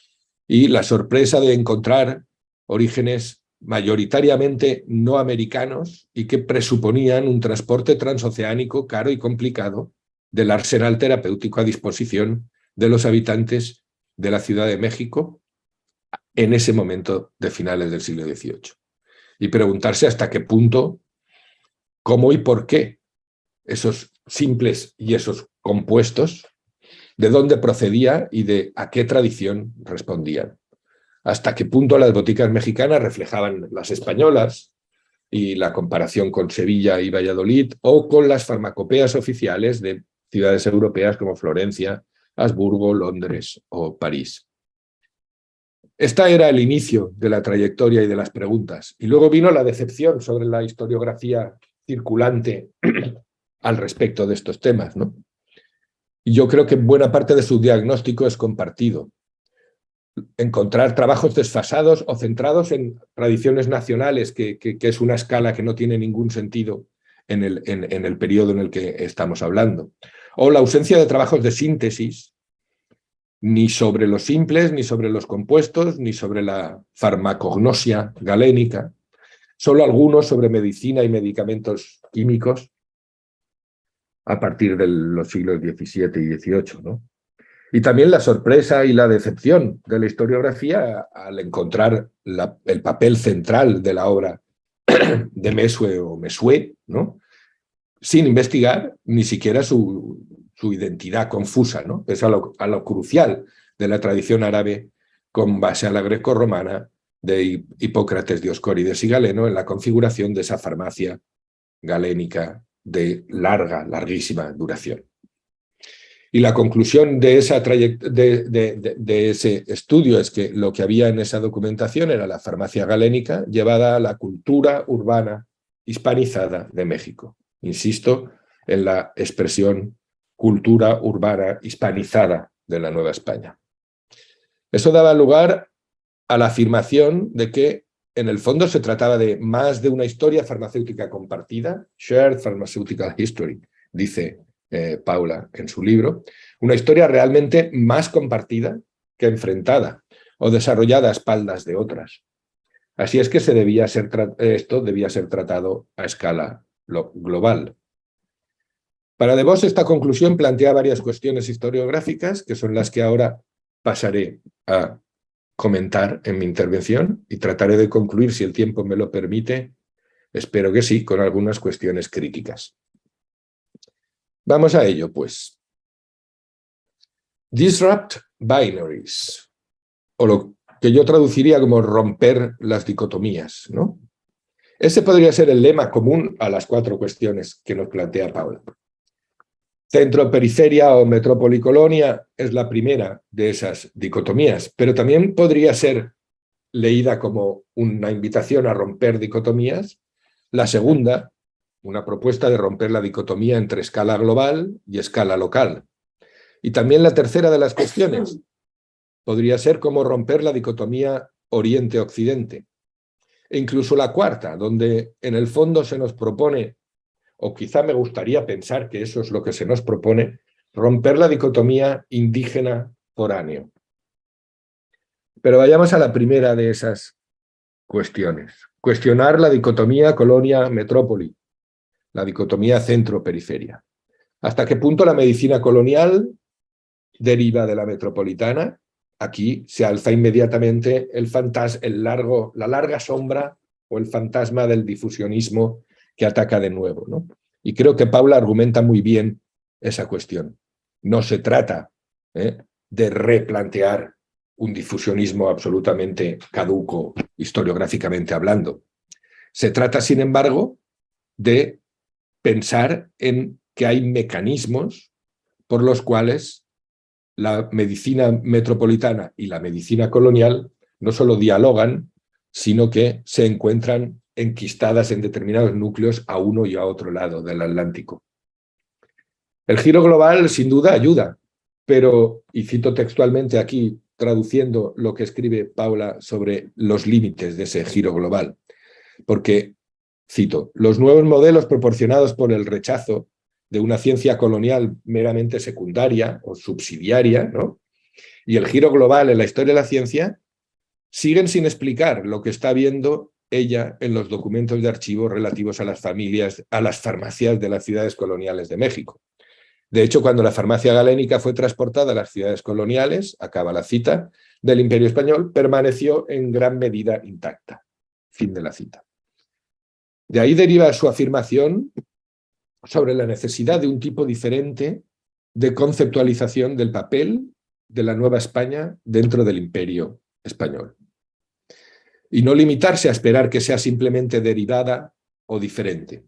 Y la sorpresa de encontrar orígenes mayoritariamente no americanos y que presuponían un transporte transoceánico caro y complicado del arsenal terapéutico a disposición de los habitantes de la Ciudad de México en ese momento de finales del siglo XVIII. Y preguntarse hasta qué punto, cómo y por qué esos simples y esos compuestos, de dónde procedía y de a qué tradición respondían. Hasta qué punto las boticas mexicanas reflejaban las españolas y la comparación con Sevilla y Valladolid, o con las farmacopeas oficiales de ciudades europeas como Florencia, Habsburgo, Londres o París. Esta era el inicio de la trayectoria y de las preguntas. Y luego vino la decepción sobre la historiografía circulante al respecto de estos temas, ¿no? Y yo creo que buena parte de su diagnóstico es compartido. Encontrar trabajos desfasados o centrados en tradiciones nacionales, que es una escala que no tiene ningún sentido en el periodo en el que estamos hablando. O la ausencia de trabajos de síntesis, ni sobre los simples, ni sobre los compuestos, ni sobre la farmacognosia galénica, solo algunos sobre medicina y medicamentos químicos a partir de los siglos XVII y XVIII, ¿no? Y también la sorpresa y la decepción de la historiografía al encontrar el papel central de la obra de Mesue o Mesue, ¿no? Sin investigar ni siquiera su identidad confusa, ¿no? Es a lo crucial de la tradición árabe con base a la grecorromana de Hipócrates, Dioscórides y Galeno en la configuración de esa farmacia galénica de larguísima duración. Y la conclusión de ese estudio es que lo que había en esa documentación era la farmacia galénica llevada a la cultura urbana hispanizada de México. Insisto en la expresión cultura urbana hispanizada de la Nueva España. Eso daba lugar a la afirmación de que en el fondo se trataba de más de una historia farmacéutica compartida, Shared Pharmaceutical History, dice Paula en su libro, una historia realmente más compartida que enfrentada o desarrollada a espaldas de otras. Así es que esto debía ser tratado a escala global. Para De Vos, esta conclusión plantea varias cuestiones historiográficas, que son las que ahora pasaré a comentar en mi intervención, y trataré de concluir, si el tiempo me lo permite, espero que sí, con algunas cuestiones críticas. Vamos a ello, pues. Disrupt binaries, o lo que yo traduciría como romper las dicotomías, ¿no? Ese podría ser el lema común a las 4 cuestiones que nos plantea Paula. Centro, periferia o metrópoli, colonia es la primera de esas dicotomías, pero también podría ser leída como una invitación a romper dicotomías. La segunda, una propuesta de romper la dicotomía entre escala global y escala local. Y también la tercera de las cuestiones podría ser como romper la dicotomía Oriente-Occidente. E incluso la cuarta, donde en el fondo se nos propone, o quizá me gustaría pensar que eso es lo que se nos propone, romper la dicotomía indígena-foráneo. Pero vayamos a la primera de esas cuestiones. Cuestionar la dicotomía colonia-metrópoli, la dicotomía centro-periferia. ¿Hasta qué punto la medicina colonial deriva de la metropolitana? Aquí se alza inmediatamente la larga sombra o el fantasma del difusionismo que ataca de nuevo, ¿no? Y creo que Paula argumenta muy bien esa cuestión. No se trata de replantear un difusionismo absolutamente caduco, historiográficamente hablando. Se trata, sin embargo, de pensar en que hay mecanismos por los cuales la medicina metropolitana y la medicina colonial no solo dialogan, sino que se encuentran enquistadas en determinados núcleos a uno y a otro lado del Atlántico. El giro global sin duda ayuda, pero, y cito textualmente aquí, traduciendo lo que escribe Paula sobre los límites de ese giro global, porque, cito, los nuevos modelos proporcionados por el rechazo de una ciencia colonial meramente secundaria o subsidiaria, ¿no?, y el giro global en la historia de la ciencia siguen sin explicar lo que está viendo ella en los documentos de archivo relativos a las farmacias de las ciudades coloniales de México. De hecho, cuando la farmacia galénica fue transportada a las ciudades coloniales, acaba la cita, del Imperio Español, permaneció en gran medida intacta. Fin de la cita. De ahí deriva su afirmación sobre la necesidad de un tipo diferente de conceptualización del papel de la Nueva España dentro del Imperio Español. Y no limitarse a esperar que sea simplemente derivada o diferente.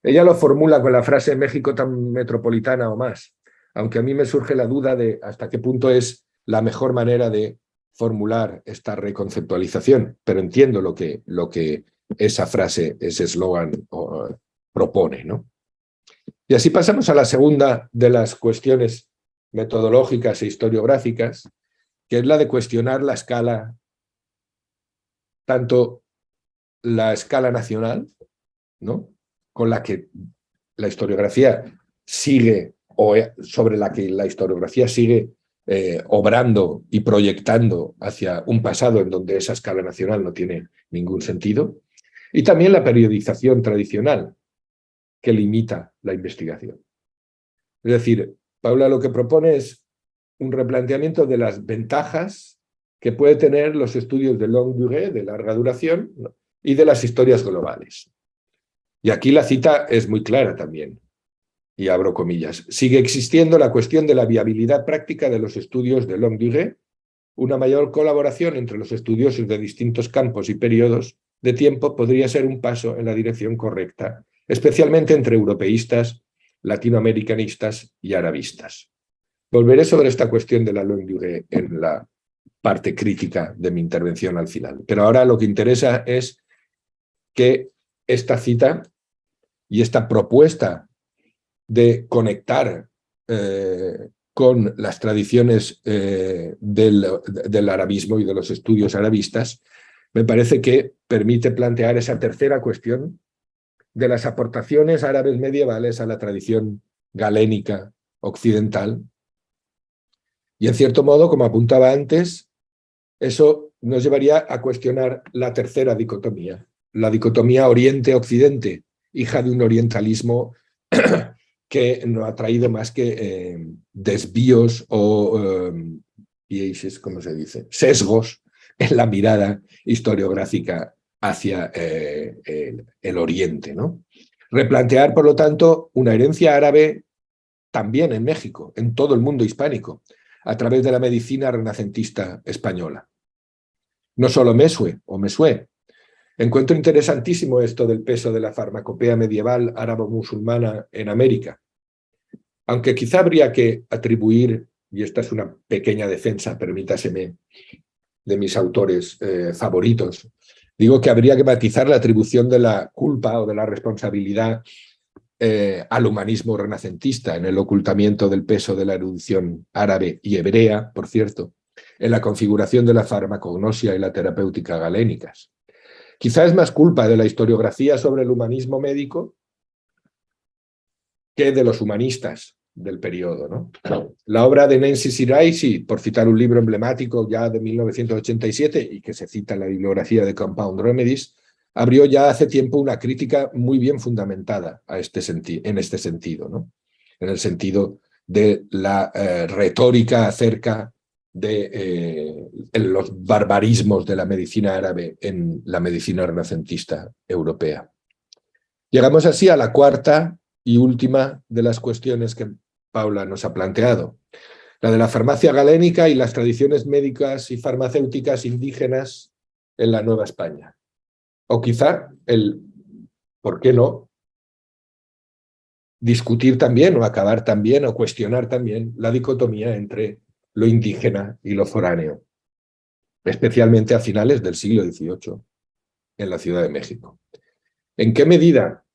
Ella lo formula con la frase México tan metropolitana o más, aunque a mí me surge la duda de hasta qué punto es la mejor manera de formular esta reconceptualización, pero entiendo lo que esa frase, ese eslogan propone, ¿no? Y así pasamos a la segunda de las cuestiones metodológicas e historiográficas, que es la de cuestionar la escala, tanto la escala nacional, ¿no?, con la que la historiografía sigue, o sobre la que la historiografía sigue obrando y proyectando hacia un pasado en donde esa escala nacional no tiene ningún sentido, y también la periodización tradicional que limita la investigación. Es decir, Paula lo que propone es un replanteamiento de las ventajas que puede tener los estudios de longue durée, de larga duración, ¿no?, y de las historias globales. Y aquí la cita es muy clara también, y abro comillas. Sigue existiendo la cuestión de la viabilidad práctica de los estudios de longue durée. Una mayor colaboración entre los estudiosos de distintos campos y periodos de tiempo podría ser un paso en la dirección correcta, especialmente entre europeístas, latinoamericanistas y arabistas. Volveré sobre esta cuestión de la longue durée en la parte crítica de mi intervención al final. Pero ahora lo que interesa es que esta cita y esta propuesta de conectar con las tradiciones del arabismo y de los estudios arabistas, me parece que permite plantear esa tercera cuestión de las aportaciones árabes medievales a la tradición galénica occidental. Y en cierto modo, como apuntaba antes, eso nos llevaría a cuestionar la tercera dicotomía, la dicotomía Oriente-Occidente, hija de un orientalismo que no ha traído más que desvíos o ¿cómo se dice?, sesgos en la mirada historiográfica hacia el Oriente, ¿no? Replantear, por lo tanto, una herencia árabe también en México, en todo el mundo hispánico, a través de la medicina renacentista española. No solo Mesue o Mesué. Encuentro interesantísimo esto del peso de la farmacopea medieval árabo-musulmana en América. Aunque quizá habría que atribuir, y esta es una pequeña defensa, permítaseme, de mis autores favoritos, digo que habría que matizar la atribución de la culpa o de la responsabilidad al humanismo renacentista en el ocultamiento del peso de la erudición árabe y hebrea, por cierto, en la configuración de la farmacognosia y la terapéutica galénicas. Quizá es más culpa de la historiografía sobre el humanismo médico que de los humanistas del periodo, ¿no? La obra de Nancy Siraisi, por citar un libro emblemático ya de 1987 y que se cita en la bibliografía de Compound Remedies, abrió ya hace tiempo una crítica muy bien fundamentada en este sentido, ¿no? En el sentido de la retórica acerca de los barbarismos de la medicina árabe en la medicina renacentista europea. Llegamos así a la cuarta y última de las cuestiones que Paula nos ha planteado, la de la farmacia galénica y las tradiciones médicas y farmacéuticas indígenas en la Nueva España. O quizá ¿por qué no?, discutir también o acabar también o cuestionar también la dicotomía entre lo indígena y lo foráneo, especialmente a finales del siglo XVIII en la Ciudad de México. ¿En qué medida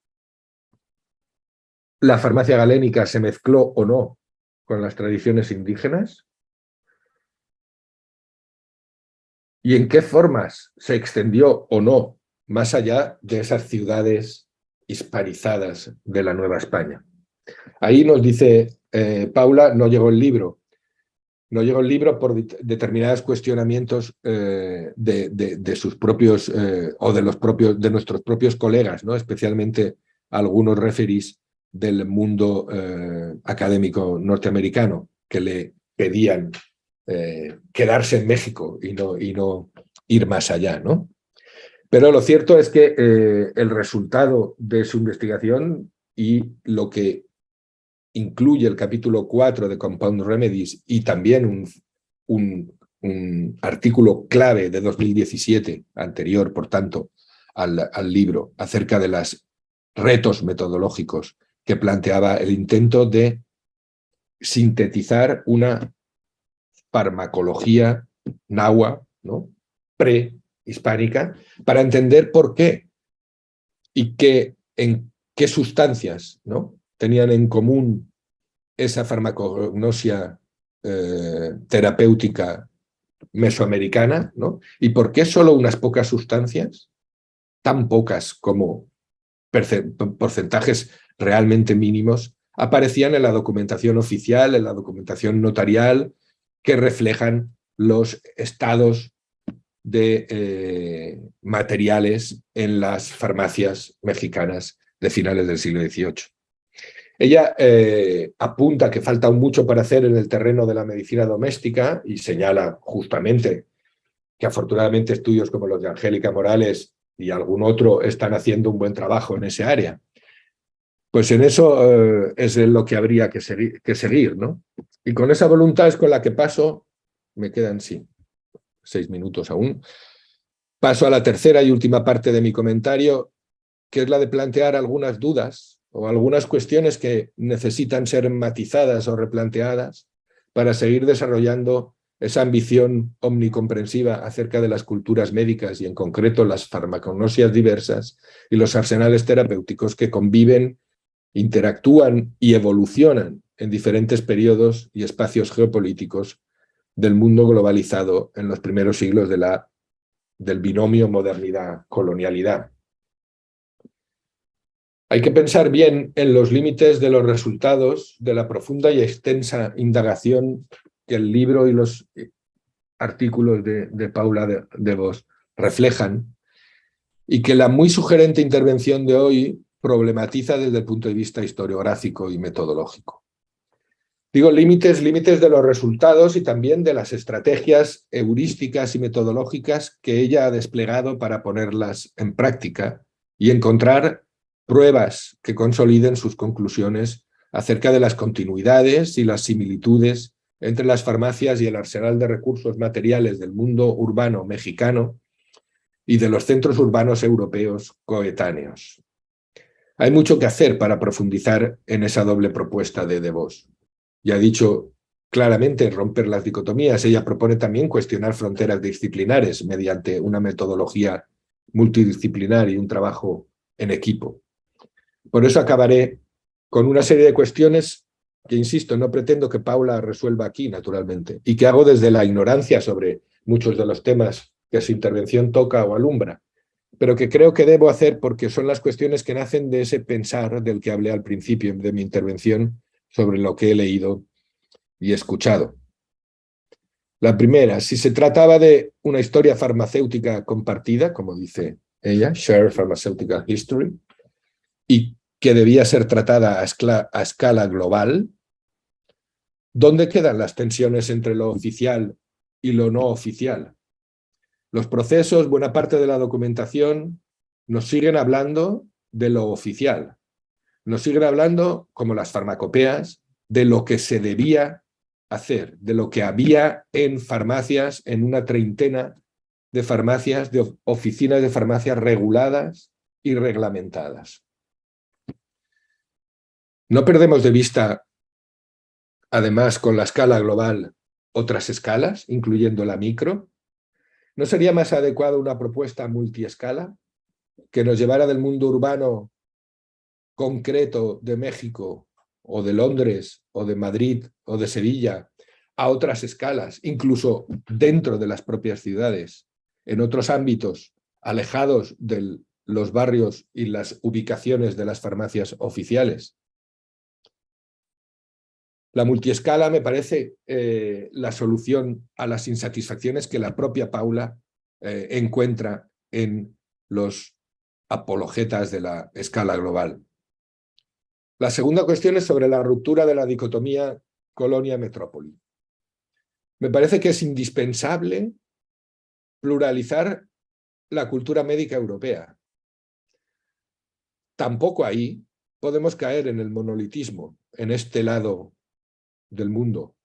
la farmacia galénica se mezcló o no con las tradiciones indígenas? ¿Y en qué formas se extendió o no más allá de esas ciudades hispanizadas de la Nueva España? Ahí nos dice Paula, no llegó el libro. No llegó el libro por determinados cuestionamientos de sus propios o de nuestros propios colegas, ¿no? Especialmente algunos referís del mundo académico norteamericano que le pedían quedarse en México y no ir más allá, ¿no? Pero lo cierto es que el resultado de su investigación y lo que incluye el capítulo 4 de Compound Remedies y también un artículo clave de 2017, anterior, por tanto, al libro, acerca de los retos metodológicos que planteaba el intento de sintetizar una farmacología náhuatl, ¿no? Prehispánica, para entender por qué y en qué sustancias, ¿no?, tenían en común esa farmacognosia terapéutica mesoamericana, ¿no? Y por qué solo unas pocas sustancias, tan pocas como porcentajes realmente mínimos, aparecían en la documentación oficial, en la documentación notarial, que reflejan los estados de materiales en las farmacias mexicanas de finales del siglo XVIII. Ella apunta que falta mucho para hacer en el terreno de la medicina doméstica y señala justamente que afortunadamente estudios como los de Angélica Morales y algún otro están haciendo un buen trabajo en ese área. Pues en eso es en lo que habría que seguir, ¿no? Y con esa voluntad es con la que paso, me quedan, sí, 6 minutos aún, paso a la tercera y última parte de mi comentario, que es la de plantear algunas dudas o algunas cuestiones que necesitan ser matizadas o replanteadas para seguir desarrollando esa ambición omnicomprensiva acerca de las culturas médicas y en concreto las farmacognosias diversas y los arsenales terapéuticos que conviven, interactúan y evolucionan en diferentes periodos y espacios geopolíticos del mundo globalizado en los primeros siglos del binomio modernidad-colonialidad. Hay que pensar bien en los límites de los resultados de la profunda y extensa indagación que el libro y los artículos de Paula de Vos reflejan y que la muy sugerente intervención de hoy problematiza desde el punto de vista historiográfico y metodológico. Digo límites de los resultados y también de las estrategias heurísticas y metodológicas que ella ha desplegado para ponerlas en práctica y encontrar pruebas que consoliden sus conclusiones acerca de las continuidades y las similitudes entre las farmacias y el arsenal de recursos materiales del mundo urbano mexicano y de los centros urbanos europeos coetáneos. Hay mucho que hacer para profundizar en esa doble propuesta de Vos. Ya ha dicho claramente romper las dicotomías. Ella propone también cuestionar fronteras disciplinares mediante una metodología multidisciplinar y un trabajo en equipo. Por eso acabaré con una serie de cuestiones que, insisto, no pretendo que Paula resuelva aquí, naturalmente, y que hago desde la ignorancia sobre muchos de los temas que su intervención toca o alumbra, pero que creo que debo hacer porque son las cuestiones que nacen de ese pensar del que hablé al principio de mi intervención sobre lo que he leído y escuchado. La primera, si se trataba de una historia farmacéutica compartida, como dice ella, Shared Pharmaceutical History, y que debía ser tratada a escala global, ¿dónde quedan las tensiones entre lo oficial y lo no oficial? Los procesos, buena parte de la documentación, nos siguen hablando de lo oficial. Nos siguen hablando, como las farmacopeas, de lo que se debía hacer, de lo que había en farmacias, en una treintena de farmacias, de oficinas de farmacias reguladas y reglamentadas. No perdemos de vista, además, con la escala global, otras escalas, incluyendo la micro. ¿No sería más adecuada una propuesta multiescala que nos llevara del mundo urbano concreto de México o de Londres o de Madrid o de Sevilla a otras escalas, incluso dentro de las propias ciudades, en otros ámbitos alejados de los barrios y las ubicaciones de las farmacias oficiales? La multiescala me parece la solución a las insatisfacciones que la propia Paula encuentra en los apologetas de la escala global. La segunda cuestión es sobre la ruptura de la dicotomía colonia-metrópoli. Me parece que es indispensable pluralizar la cultura médica europea. Tampoco ahí podemos caer en el monolitismo, en este lado del mundo.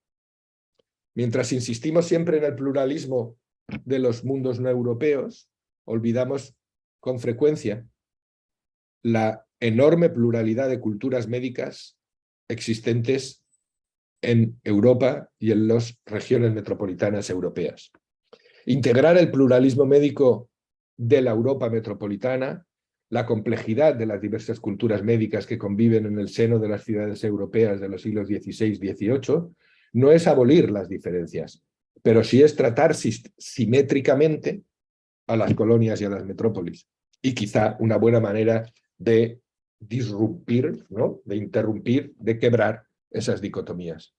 Mientras insistimos siempre en el pluralismo de los mundos no europeos, olvidamos con frecuencia la enorme pluralidad de culturas médicas existentes en Europa y en las regiones metropolitanas europeas. Integrar el pluralismo médico de la Europa metropolitana, la complejidad de las diversas culturas médicas que conviven en el seno de las ciudades europeas de los siglos XVI y XVIII, no es abolir las diferencias, pero sí es tratar simétricamente a las colonias y a las metrópolis. Y quizá una buena manera de disrumpir, ¿no?, de interrumpir, de quebrar esas dicotomías.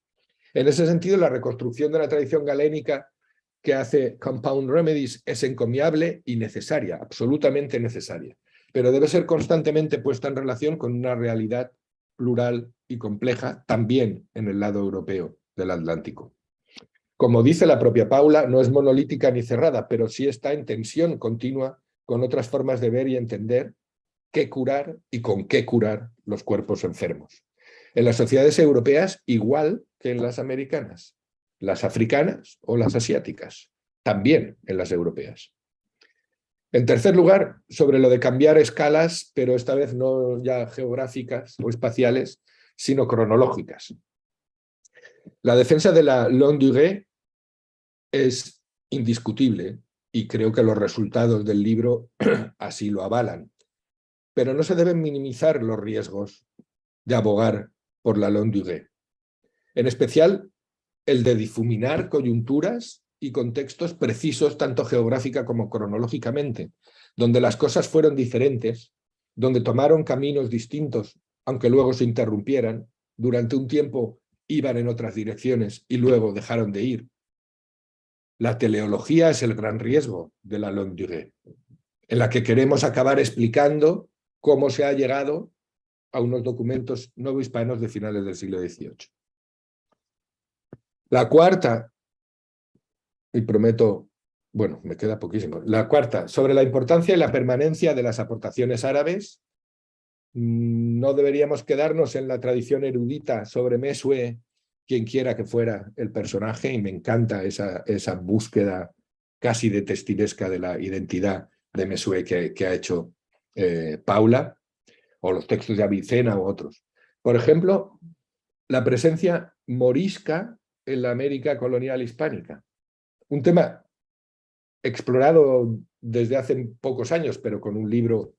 En ese sentido, la reconstrucción de la tradición galénica que hace Compound Remedies es encomiable y necesaria, absolutamente necesaria, pero debe ser constantemente puesta en relación con una realidad plural y compleja también en el lado europeo del Atlántico. Como dice la propia Paula, no es monolítica ni cerrada, pero sí está en tensión continua con otras formas de ver y entender qué curar y con qué curar los cuerpos enfermos. En las sociedades europeas, igual que en las americanas, las africanas o las asiáticas, también en las europeas. En tercer lugar, sobre lo de cambiar escalas, pero esta vez no ya geográficas o espaciales, sino cronológicas. La defensa de la longue durée es indiscutible y creo que los resultados del libro así lo avalan. Pero no se deben minimizar los riesgos de abogar por la longue durée. En especial, el de difuminar coyunturas y contextos precisos, tanto geográfica como cronológicamente, donde las cosas fueron diferentes, donde tomaron caminos distintos, aunque luego se interrumpieran, durante un tiempo iban en otras direcciones y luego dejaron de ir. La teleología es el gran riesgo de la longue durée, en la que queremos acabar explicando cómo se ha llegado a unos documentos novohispanos de finales del siglo XVIII. La cuarta, y prometo, bueno, me queda poquísimo, la cuarta, sobre la importancia y la permanencia de las aportaciones árabes. No deberíamos quedarnos en la tradición erudita sobre Mesue, quien quiera que fuera el personaje, y me encanta esa búsqueda casi detectivesca de la identidad de Mesue que ha hecho Paula, o los textos de Avicena u otros. Por ejemplo, la presencia morisca en la América colonial hispánica. Un tema explorado desde hace pocos años, pero con un libro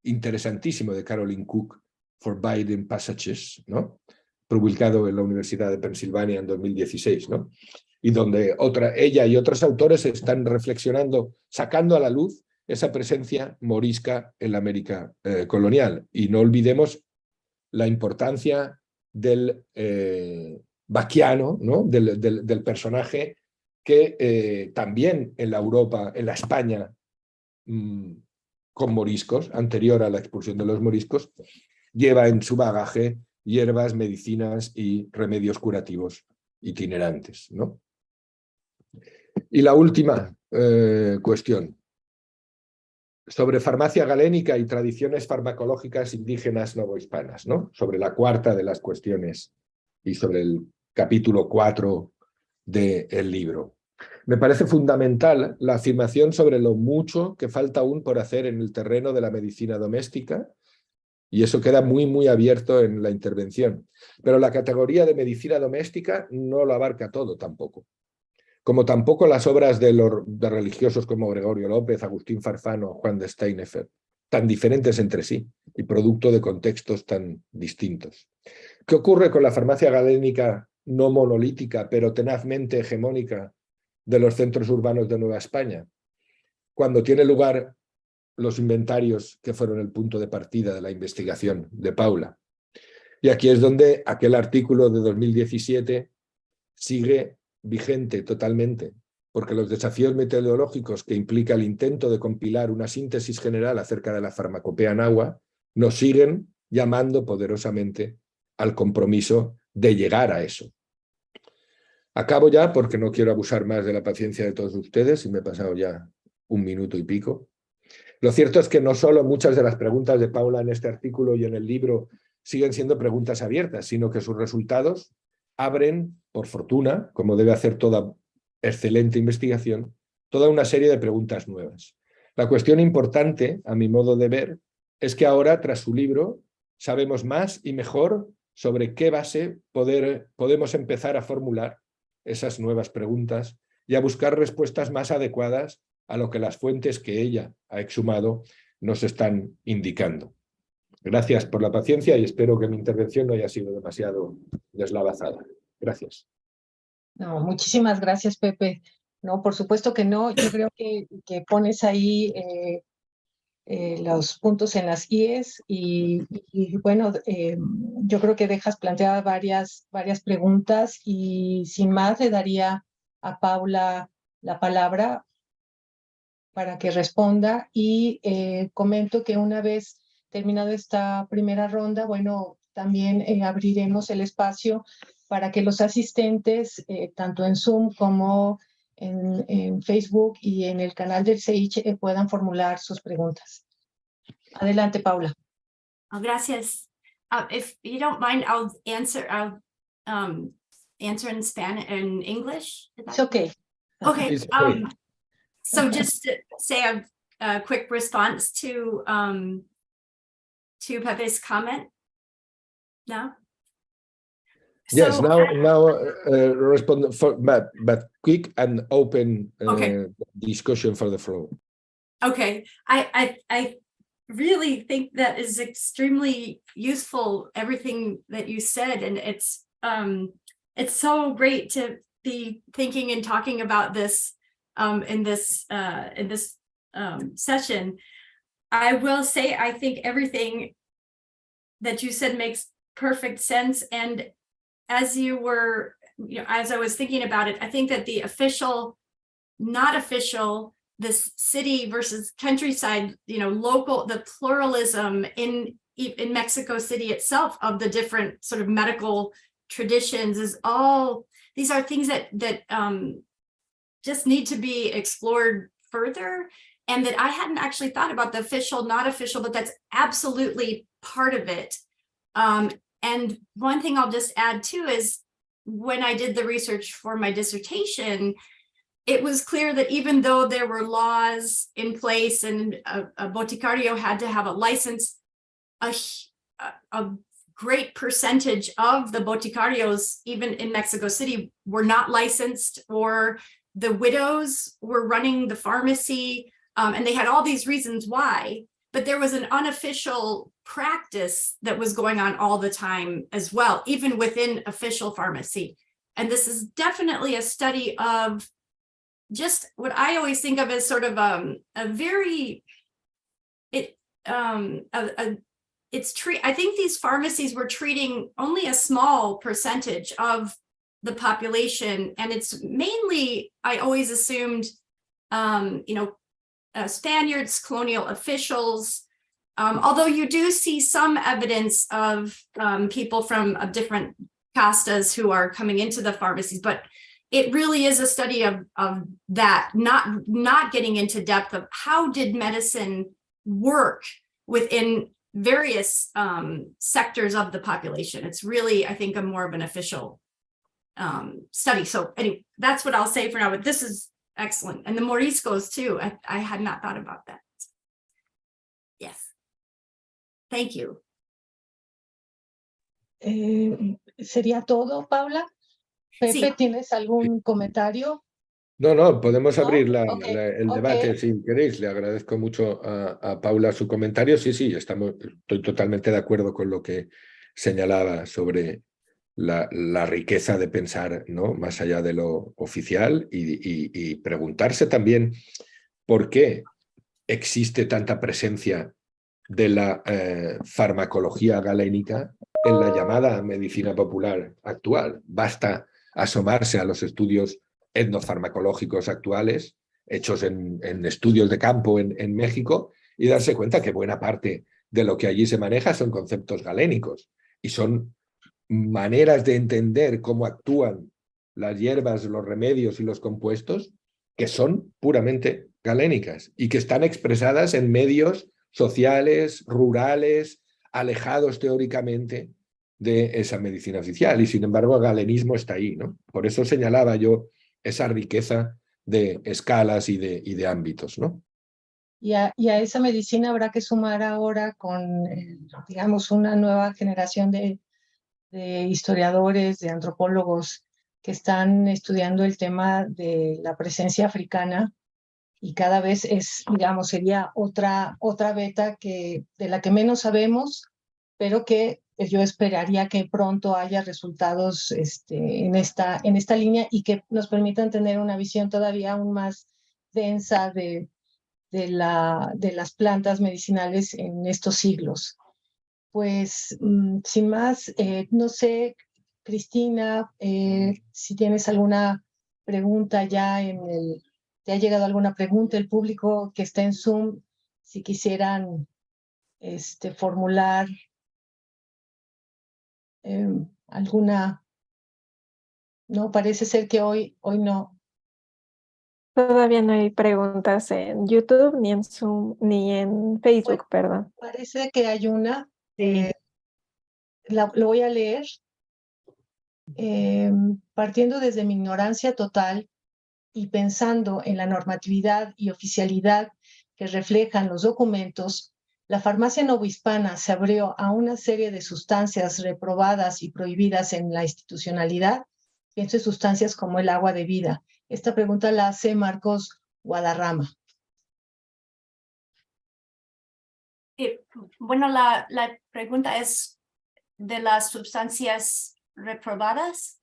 interesantísimo de Caroline Cook, Forbidden Passages, ¿no?, publicado en la Universidad de Pensilvania en 2016, ¿no?, y donde ella y otros autores están reflexionando, sacando a la luz esa presencia morisca en la América colonial. Y no olvidemos la importancia del vaquiano, ¿no?, del personaje que también en la Europa, en la España con moriscos, anterior a la expulsión de los moriscos, lleva en su bagaje hierbas, medicinas y remedios curativos itinerantes, ¿no? Y la última cuestión, sobre farmacia galénica y tradiciones farmacológicas indígenas novohispanas, ¿no?, sobre la cuarta de las cuestiones y sobre el capítulo 4 del libro. Me parece fundamental la afirmación sobre lo mucho que falta aún por hacer en el terreno de la medicina doméstica y eso queda muy, muy abierto en la intervención. Pero la categoría de medicina doméstica no lo abarca todo tampoco. Como tampoco las obras de religiosos como Gregorio López, Agustín Farfán o Juan de Steinefeld, tan diferentes entre sí y producto de contextos tan distintos. ¿Qué ocurre con la farmacia galénica no monolítica, pero tenazmente hegemónica de los centros urbanos de Nueva España? Cuando tiene lugar los inventarios que fueron el punto de partida de la investigación de Paula. Y aquí es donde aquel artículo de 2017 sigue vigente totalmente, porque los desafíos metodológicos que implica el intento de compilar una síntesis general acerca de la farmacopea en agua nos siguen llamando poderosamente al compromiso de llegar a eso. Acabo ya porque no quiero abusar más de la paciencia de todos ustedes y me he pasado ya 1 minuto y pico. Lo cierto es que no solo muchas de las preguntas de Paula en este artículo y en el libro siguen siendo preguntas abiertas, sino que sus resultados abren, por fortuna, como debe hacer toda excelente investigación, toda una serie de preguntas nuevas. La cuestión importante, a mi modo de ver, es que ahora, tras su libro, sabemos más y mejor sobre qué base podemos empezar a formular esas nuevas preguntas y a buscar respuestas más adecuadas a lo que las fuentes que ella ha exhumado nos están indicando. Gracias por la paciencia y espero que mi intervención no haya sido demasiado deslavazada. Gracias. No, muchísimas gracias, Pepe. No, por supuesto que no. Yo creo que pones ahí los puntos en las IES y bueno, yo creo que dejas planteadas varias preguntas y sin más le daría a Paula la palabra para que responda y comento que una vez terminado esta primera ronda, bueno, también abriremos el espacio para que los asistentes, tanto en Zoom como en Facebook y en el canal del CSIC, puedan formular sus preguntas. Adelante, Paula. Oh, gracias. If you don't mind, I'll answer in Spanish and English. It's okay. Okay. It's okay. So just to say a quick response to Pepe's comment. No. Yes, So, now respond for, but quick and open okay. Discussion for the floor. Okay, I really think that is extremely useful, everything that you said, and it's so great to be thinking and talking about this in this session. I will say I think everything that you said makes perfect sense, and as you were, as I was thinking about it, I think that the official, not official, this city versus countryside, local, the pluralism in Mexico City itself of the different sort of medical traditions is all, these are things that just need to be explored further, and that I hadn't actually thought about the official, not official, but that's absolutely part of it. And one thing I'll just add too is when I did the research for my dissertation, it was clear that even though there were laws in place and a boticario had to have a license, a great percentage of the boticarios, even in Mexico City, were not licensed, or the widows were running the pharmacy, and they had all these reasons why, but there was an unofficial practice that was going on all the time as well, even within official pharmacy. And this is definitely a study of just what I always think of as sort of I think these pharmacies were treating only a small percentage of the population, and it's mainly, I always assumed, Spaniards, colonial officials, although you do see some evidence of people from different castas who are coming into the pharmacies, but it really is a study of that, not getting into depth of how did medicine work within various sectors of the population. It's really, I think, a more of an official study. So anyway, that's what I'll say for now, but this is excellent. And the Moriscos too, I had not thought about that. Yes. Thank you. ¿Sería todo, Paula? Pepe, Sí. ¿tienes algún comentario? No, podemos ¿No? abrir Okay, el debate si queréis. Le agradezco mucho a Paula su comentario. Sí, estoy totalmente de acuerdo con lo que señalaba sobre la riqueza de pensar, ¿no?, más allá de lo oficial y preguntarse también por qué existe tanta presencia de la farmacología galénica en la llamada medicina popular actual. Basta asomarse a los estudios etnofarmacológicos actuales, hechos en estudios de campo en México, y darse cuenta que buena parte de lo que allí se maneja son conceptos galénicos y son maneras de entender cómo actúan las hierbas, los remedios y los compuestos que son puramente galénicas y que están expresadas en medios sociales, rurales, alejados teóricamente de esa medicina oficial. Y sin embargo, el galenismo está ahí, ¿no? Por eso señalaba yo esa riqueza de escalas y de ámbitos, ¿no? Y a esa medicina habrá que sumar ahora con, digamos, una nueva generación de historiadores, de antropólogos que están estudiando el tema de la presencia africana, y cada vez digamos, sería otra beta de la que menos sabemos, pero que yo esperaría que pronto haya resultados en esta línea y que nos permitan tener una visión todavía aún más densa de las plantas medicinales en estos siglos. Pues, sin más, no sé, Cristina, si tienes alguna pregunta ¿te ha llegado alguna pregunta? El público que está en Zoom, si quisieran formular alguna. No, parece ser que hoy no. Todavía no hay preguntas en YouTube, ni en Zoom, ni en Facebook, perdón. Parece que hay una. Lo voy a leer. Partiendo desde mi ignorancia total y pensando en la normatividad y oficialidad que reflejan los documentos, la farmacia novohispana se abrió a una serie de sustancias reprobadas y prohibidas en la institucionalidad. Pienso en sustancias como el agua de vida. Esta pregunta la hace Marcos Guadarrama. Bueno, la pregunta es de las sustancias reprobadas.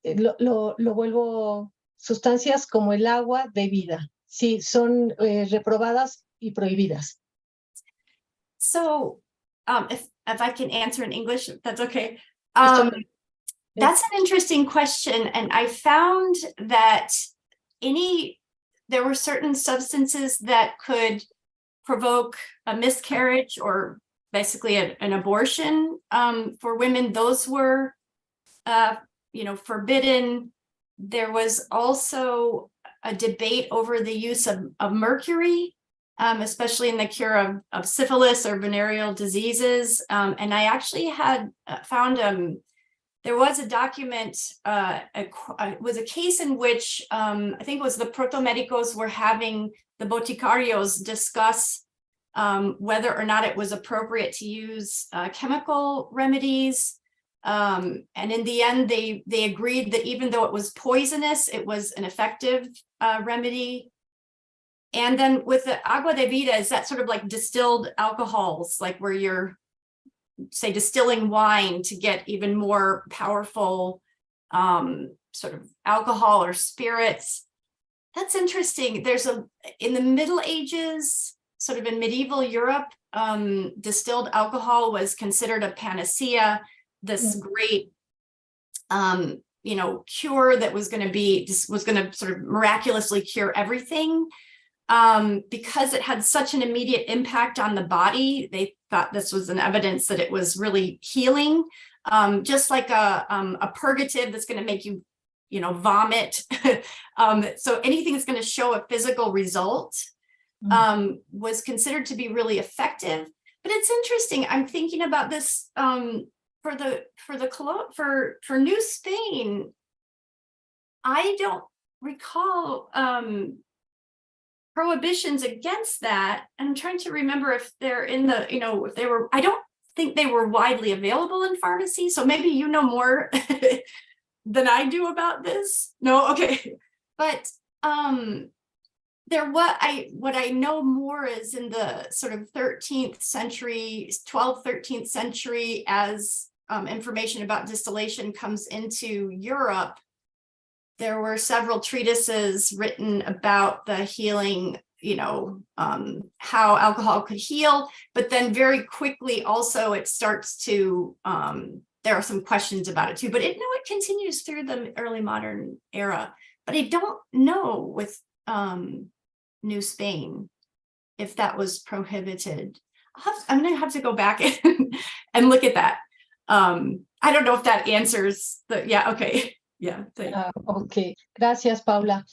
Lo vuelvo, sustancias como el agua de vida. Sí, son reprobadas y prohibidas. So, if I can answer in English, that's okay. That's an interesting question, and I found that there were certain substances that could provoke a miscarriage or basically an abortion for women. Those were, forbidden. There was also a debate over the use of mercury, especially in the cure of syphilis or venereal diseases. And I actually had found there was a document, it was a case in which I think it was the protomedicos were having the boticarios discuss whether or not it was appropriate to use chemical remedies. And in the end, they agreed that even though it was poisonous, it was an effective remedy. And then with the agua de vida, is that sort of like distilled alcohols, like where you're, say, distilling wine to get even more powerful sort of alcohol or spirits. That's interesting. In the Middle Ages, sort of in medieval Europe, distilled alcohol was considered a panacea, this great, cure that was going to sort of miraculously cure everything. Because it had such an immediate impact on the body, they thought this was an evidence that it was really healing, just like a purgative that's going to make you, vomit. So anything that's going to show a physical result was considered to be really effective. But it's interesting. I'm thinking about this for New Spain. I don't recall prohibitions against that. I'm trying to remember if they're in the, if they were, I don't think they were widely available in pharmacy. So maybe you know more than I do about this. No, okay. But what I know more is in the sort of 13th century, 12th, 13th century, as information about distillation comes into Europe, there were several treatises written about the healing, how alcohol could heal, but then very quickly also it starts to, there are some questions about it too, but it continues through the early modern era. But I don't know with New Spain if that was prohibited. I'm gonna have to go back and look at that. I don't know if that answers the, yeah, okay. Yeah. Ok, gracias, Paula.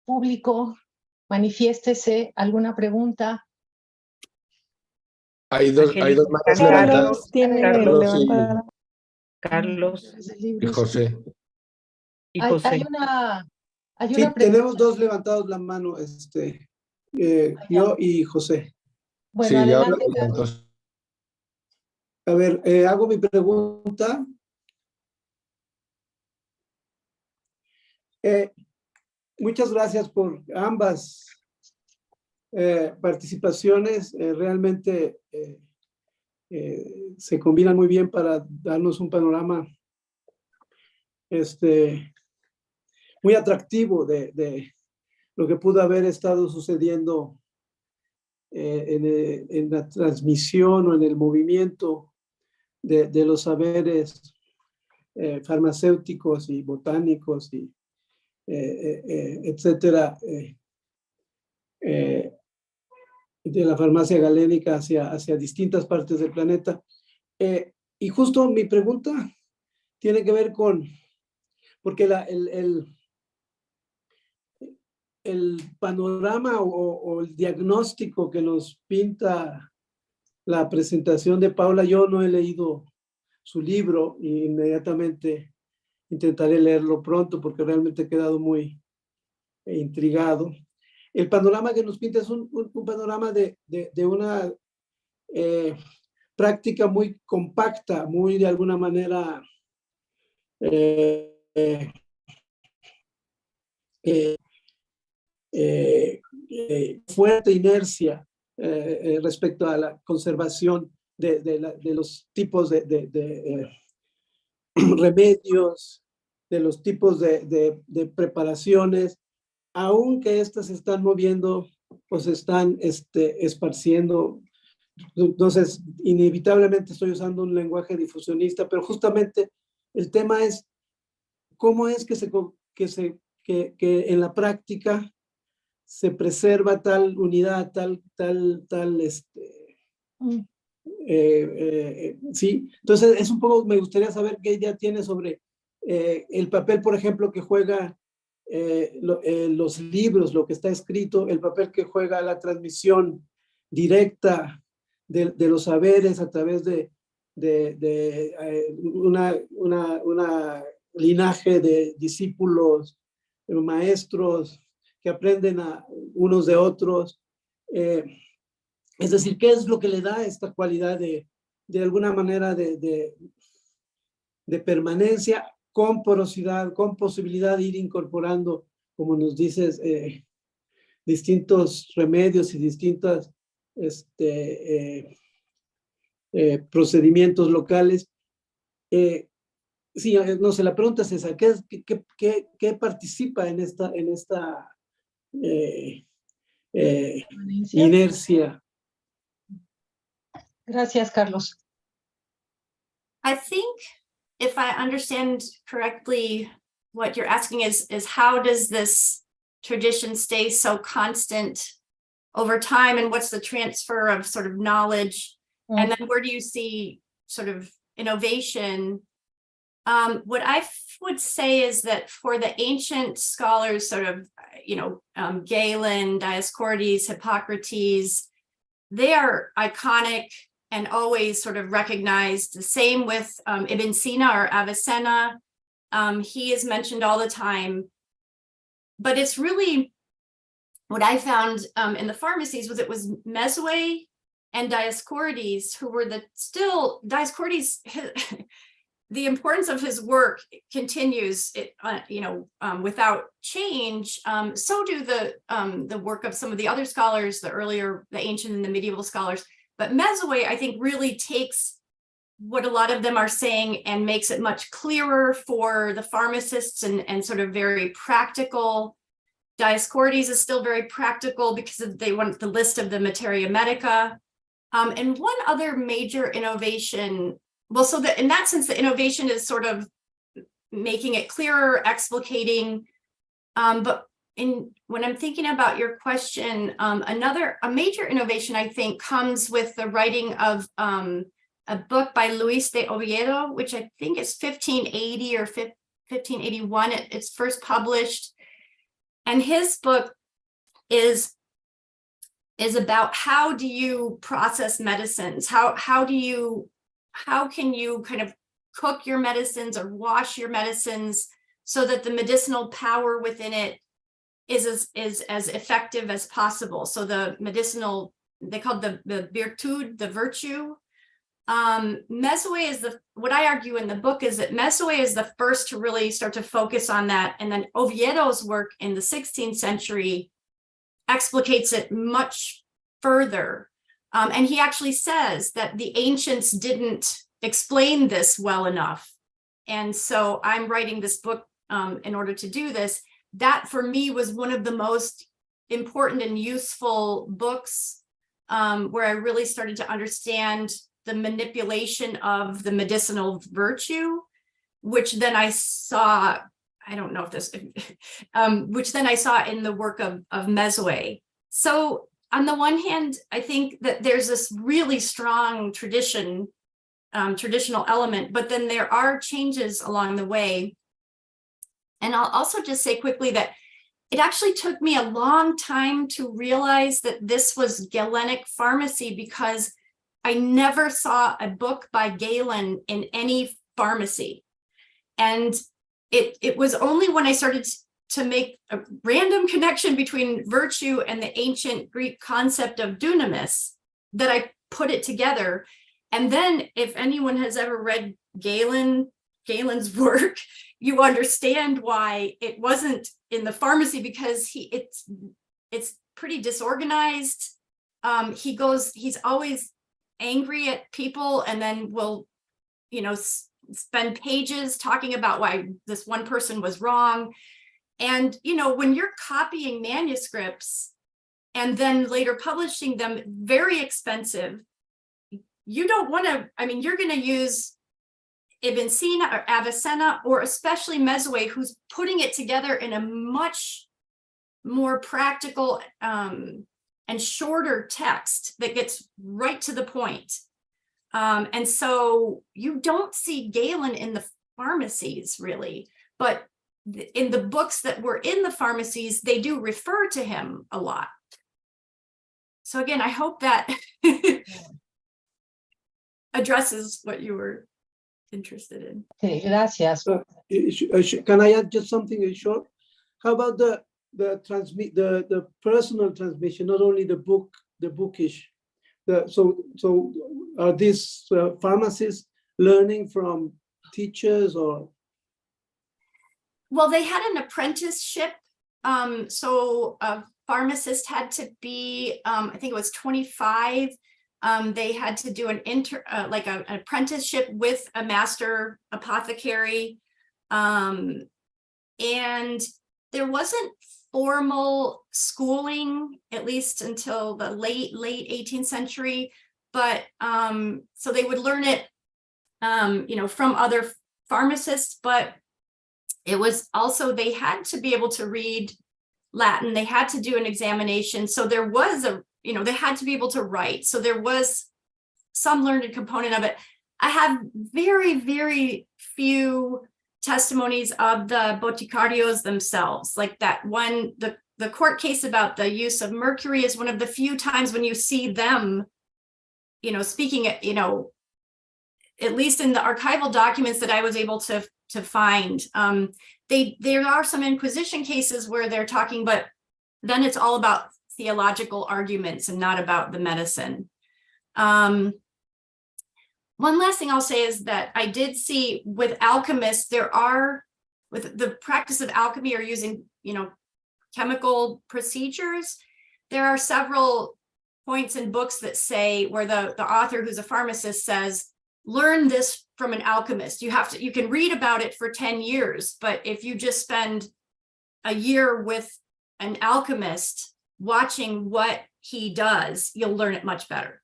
Público, manifiéstese, ¿alguna pregunta? Hay dos manos levantadas. Carlos Y José. Hay una Sí, pregunta. tenemos dos levantados la mano, yo y José. Bueno, Sí, adelante. entonces, A ver, hago mi pregunta. Muchas gracias por ambas participaciones. Realmente se combinan muy bien para darnos un panorama muy atractivo de lo que pudo haber estado sucediendo en la transmisión o en el movimiento de los saberes farmacéuticos y botánicos y etcétera, de la farmacia galénica hacia distintas partes del planeta. Y justo mi pregunta tiene que ver porque el panorama o el diagnóstico que nos pinta la presentación de Paula, yo no he leído su libro e inmediatamente intentaré leerlo pronto porque realmente he quedado muy intrigado. El panorama que nos pinta es un panorama de una práctica muy compacta, muy de alguna manera fuerte inercia respecto a la conservación de los tipos de remedios, de los tipos de preparaciones, aunque estas se están moviendo o se están esparciendo. Entonces, inevitablemente estoy usando un lenguaje difusionista, pero justamente el tema es cómo es que en la práctica se preserva tal unidad, sí. Entonces, es un poco, me gustaría saber qué idea tiene sobre el papel, por ejemplo, que juega los libros, lo que está escrito, el papel que juega la transmisión directa de los saberes a través de una linaje de discípulos, maestros que aprenden unos de otros. Es decir, ¿qué es lo que le da esta cualidad de alguna manera de permanencia con porosidad, con posibilidad de ir incorporando, como nos dices, distintos remedios y distintos procedimientos locales? Sí, no sé, la pregunta es esa, ¿qué participa en esta inercia? Gracias, Carlos. I think if I understand correctly, what you're asking is how does this tradition stay so constant over time, and what's the transfer of sort of knowledge? And then where do you see sort of innovation? What I would say is that for the ancient scholars, sort of, Galen, Dioscorides, Hippocrates, they are iconic and always sort of recognized. The same with Ibn Sina or Avicenna. He is mentioned all the time. But it's really, what I found in the pharmacies was it was Mesue and Dioscorides, who were Dioscorides, the importance of his work continues, without change. So do the work of some of the other scholars, the ancient and the medieval scholars. But Mesue, I think, really takes what a lot of them are saying and makes it much clearer for the pharmacists and sort of very practical. Dioscorides is still very practical because they want the list of the materia medica. And one other major innovation, in that sense, the innovation is sort of making it clearer, explicating. But when I'm thinking about your question, a major innovation, I think, comes with the writing of a book by Luis de Oviedo, which I think is 1580 or 1581. It's first published. And his book is about how do you process medicines? How can you kind of cook your medicines or wash your medicines so that the medicinal power within it is as effective as possible. So the medicinal, they call it the virtud, the virtue. Mesue is what I argue in the book is that Mesue is the first to really start to focus on that. And then Oviedo's work in the 16th century explicates it much further. And he actually says that the ancients didn't explain this well enough. And so I'm writing this book in order to do this. That for me was one of the most important and useful books where I really started to understand the manipulation of the medicinal virtue, which then I saw, which then I saw in the work of Mesue. So on the one hand, I think that there's this really strong traditional element, but then there are changes along the way. And I'll also just say quickly that it actually took me a long time to realize that this was Galenic pharmacy because I never saw a book by Galen in any pharmacy. And it was only when I started to make a random connection between virtue and the ancient Greek concept of dunamis that I put it together. And then if anyone has ever read Galen's work, you understand why it wasn't in the pharmacy because it's pretty disorganized. He's always angry at people and then will, spend pages talking about why this one person was wrong. And, when you're copying manuscripts and then later publishing them, very expensive, you don't want to, you're going to use Ibn Sina or Avicenna, or especially Mesue, who's putting it together in a much more practical and shorter text that gets right to the point. And so you don't see Galen in the pharmacies really, but in the books that were in the pharmacies, they do refer to him a lot. So again, I hope that addresses what you were interested in. Sí, gracias. Can I add just something in short? How about the personal transmission, not only the bookish. So are these pharmacists learning from teachers or? Well, they had an apprenticeship. So a pharmacist had to be, I think it was 25. They had to do an apprenticeship with a master apothecary. And there wasn't formal schooling, at least until the late 18th century. But so they would learn it, from other pharmacists, but it was also, they had to be able to read Latin. They had to do an examination. So there was they had to be able to write. So there was some learned component of it. I have very, very few testimonies of the boticarios themselves. Like that one, the court case about the use of mercury is one of the few times when you see them, speaking at, at least in the archival documents that I was able to find. There are some Inquisition cases where they're talking, but then it's all about theological arguments and not about the medicine. One last thing I'll say is that I did see with alchemists, with the practice of alchemy or using, chemical procedures, there are several points in books that say where the author, who's a pharmacist, says, learn this from an alchemist. You can read about it for 10 years, but if you just spend a year with an alchemist watching what he does, you'll learn it much better.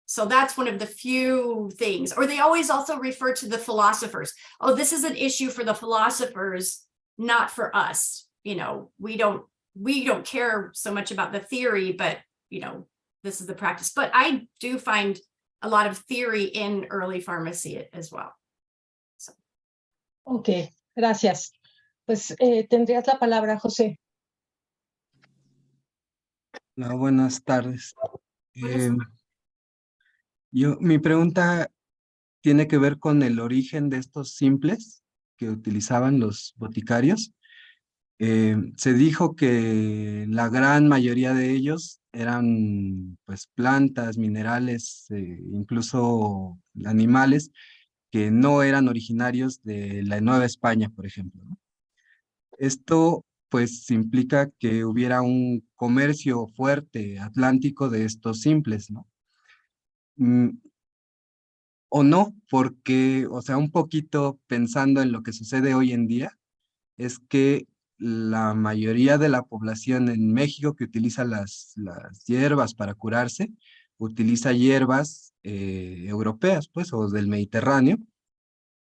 So that's one of the few things. Or they always also refer to the philosophers. Oh, this is an issue for the philosophers, not for us. We don't care so much about the theory, but this is the practice. But I do find a lot of theory in early pharmacy as well. So. Ok, gracias. Pues tendrías la palabra, José. Hola, buenas tardes. Mi pregunta tiene que ver con el origen de estos simples que utilizaban los boticarios. Se dijo que la gran mayoría de ellos eran pues plantas, minerales, incluso animales que no eran originarios de la Nueva España, por ejemplo, ¿no? Esto pues implica que hubiera un comercio fuerte atlántico de estos simples, ¿no? O no, porque, o sea, un poquito pensando en lo que sucede hoy en día, es que la mayoría de la población en México que utiliza las hierbas para curarse, utiliza hierbas europeas, pues, o del Mediterráneo,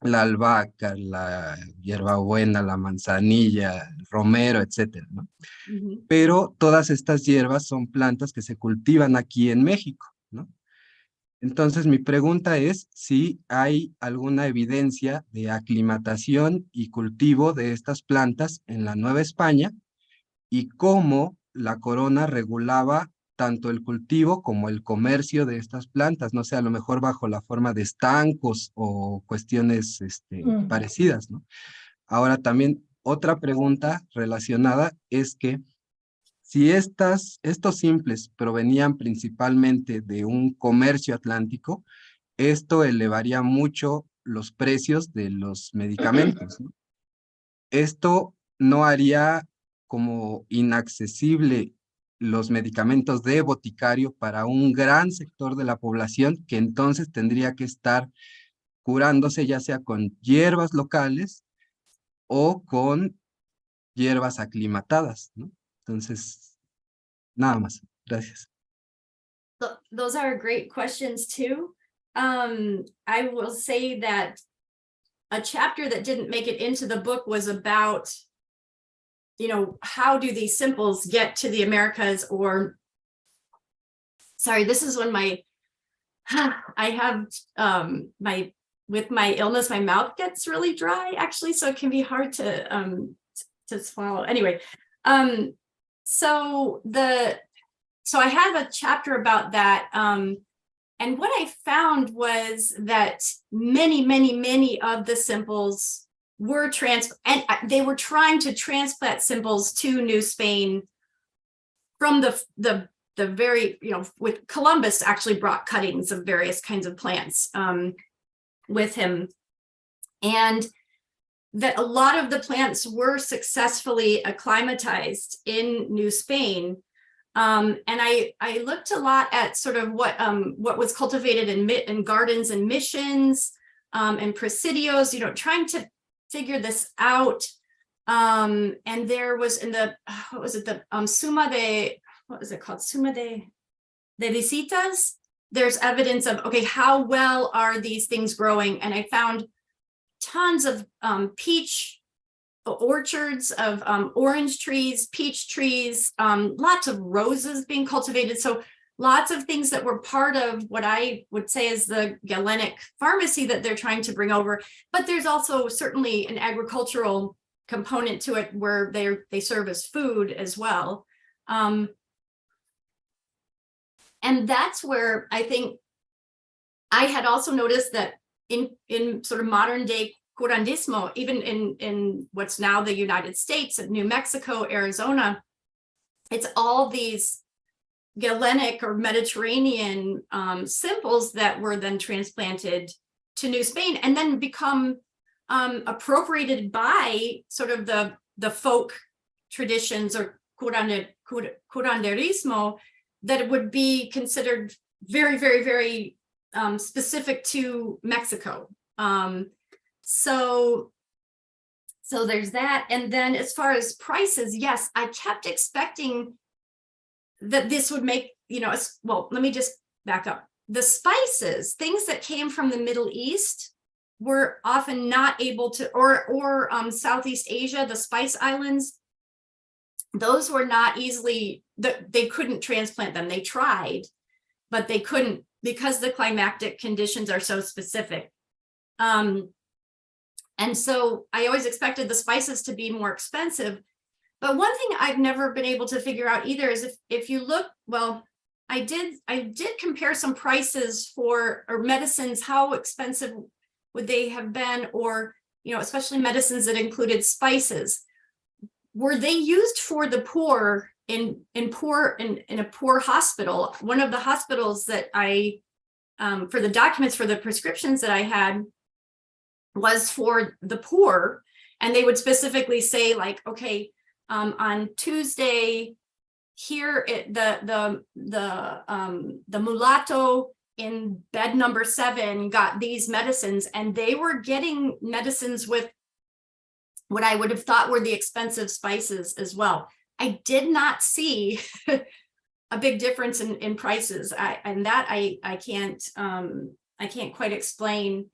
la albahaca, la hierbabuena, la manzanilla, el romero, etcétera, ¿no? Uh-huh. Pero todas estas hierbas son plantas que se cultivan aquí en México, ¿no? Entonces, mi pregunta es si hay alguna evidencia de aclimatación y cultivo de estas plantas en la Nueva España y cómo la corona regulaba tanto el cultivo como el comercio de estas plantas, no sé, a lo mejor bajo la forma de estancos o cuestiones parecidas, ¿no? Ahora también otra pregunta relacionada es que si estos simples provenían principalmente de un comercio atlántico, esto elevaría mucho los precios de los medicamentos, ¿no? Esto no haría como inaccesible los medicamentos de boticario para un gran sector de la población que entonces tendría que estar curándose ya sea con hierbas locales o con hierbas aclimatadas, ¿no? Entonces, nada más. Gracias. Those are great questions too. I will say that a chapter that didn't make it into the book was about, how do these simples get to the Americas? Or, sorry, this is when I have with my illness, my mouth gets really dry actually, so it can be hard to swallow. Anyway, so I have a chapter about that. And what I found was that many of the simples were and they were trying to transplant simples to New Spain from the very, with Columbus actually brought cuttings of various kinds of plants with him. And that a lot of the plants were successfully acclimatized in New Spain. And I looked a lot at sort of what was cultivated in gardens and missions and presidios, trying to figure this out. And there was in the, Suma de Visitas, there's evidence of, okay, how well are these things growing? And I found tons of peach orchards of orange trees, peach trees, lots of roses being cultivated. So lots of things that were part of what I would say is the Galenic pharmacy that they're trying to bring over. But there's also certainly an agricultural component to it where they serve as food as well. And that's where I think I had also noticed that in sort of modern day curandismo, even in what's now the United States, New Mexico, Arizona, it's all these Galenic or Mediterranean simples that were then transplanted to New Spain and then become appropriated by sort of the folk traditions or curanderismo that would be considered very, very, very specific to Mexico. So there's that. And then as far as prices, yes, I kept expecting that this would make, well, let me just back up. The spices, things that came from the Middle East were often not able to, or Southeast Asia, the Spice Islands, those were not easily, they couldn't transplant them. They tried, but they couldn't because the climatic conditions are so specific. And so I always expected the spices to be more expensive. But one thing I've never been able to figure out either is if you look, well, I did compare some prices for medicines, how expensive would they have been, or especially medicines that included spices. Were they used for the poor in a poor hospital? One of the hospitals that I for the documents for the prescriptions that I had was for the poor, and they would specifically say like, okay, on Tuesday, here the mulatto in bed number 7 got these medicines, and they were getting medicines with what I would have thought were the expensive spices as well. I did not see a big difference in prices. I can't quite explain.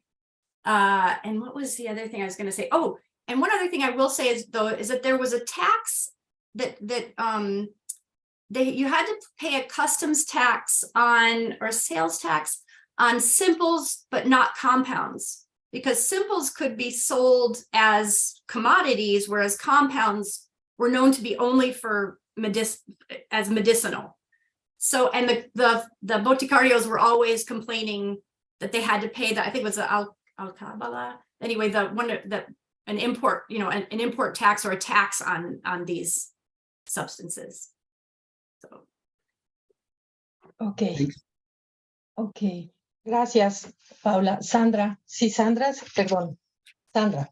And what was the other thing I was going to say? Oh, and one other thing I will say is that there was a tax that you had to pay a customs tax or sales tax on simples, but not compounds, because simples could be sold as commodities, whereas compounds were known to be only for as medicinal. So, and the boticarios were always complaining that they had to pay that. I think it was the alcabala. Anyway, an import, an import tax or a tax on these substances. So. Okay. Okay. Gracias, Paula. Sandra. Sí, Sandra, perdón. Sandra.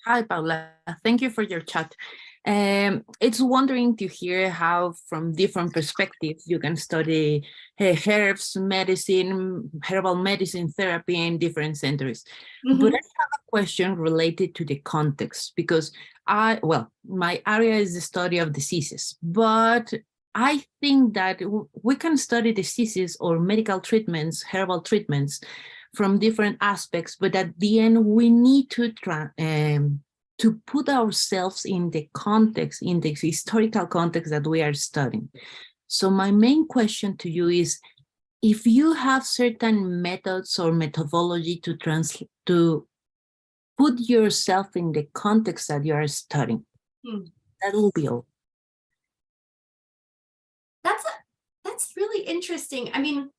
Hi, Paula. Thank you for your chat. It's wondering to hear how, from different perspectives, you can study herbs, medicine, herbal medicine therapy in different centers. Mm-hmm. But I have a question related to the context, because my area is the study of diseases, but I think that we can study diseases or medical treatments, herbal treatments from different aspects, but at the end we need to put ourselves in the context, in the historical context that we are studying. So my main question to you is, if you have certain methods or methodology to put yourself in the context that you are studying, that will be all. That's really interesting. I mean,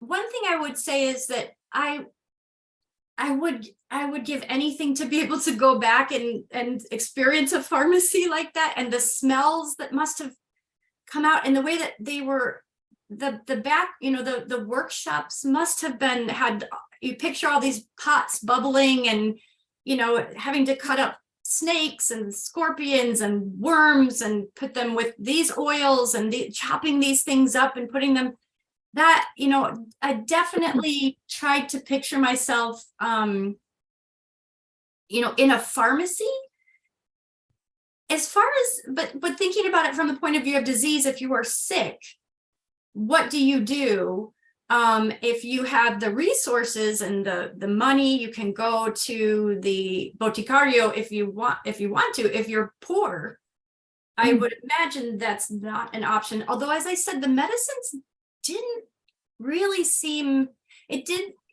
one thing I would say is that I would give anything to be able to go back and experience a pharmacy like that, and the smells that must have come out, and the way that they were, the workshops must have had, you picture all these pots bubbling and, having to cut up snakes and scorpions and worms and put them with these oils and chopping these things up and putting them. That, I definitely tried to picture myself, in a pharmacy. As far as, but thinking about it from the point of view of disease, if you are sick, what do you do? If you have the resources and the money, you can go to the boticario if you want to. If you're poor, I would imagine that's not an option. Although, as I said, the medicines didn't really seem,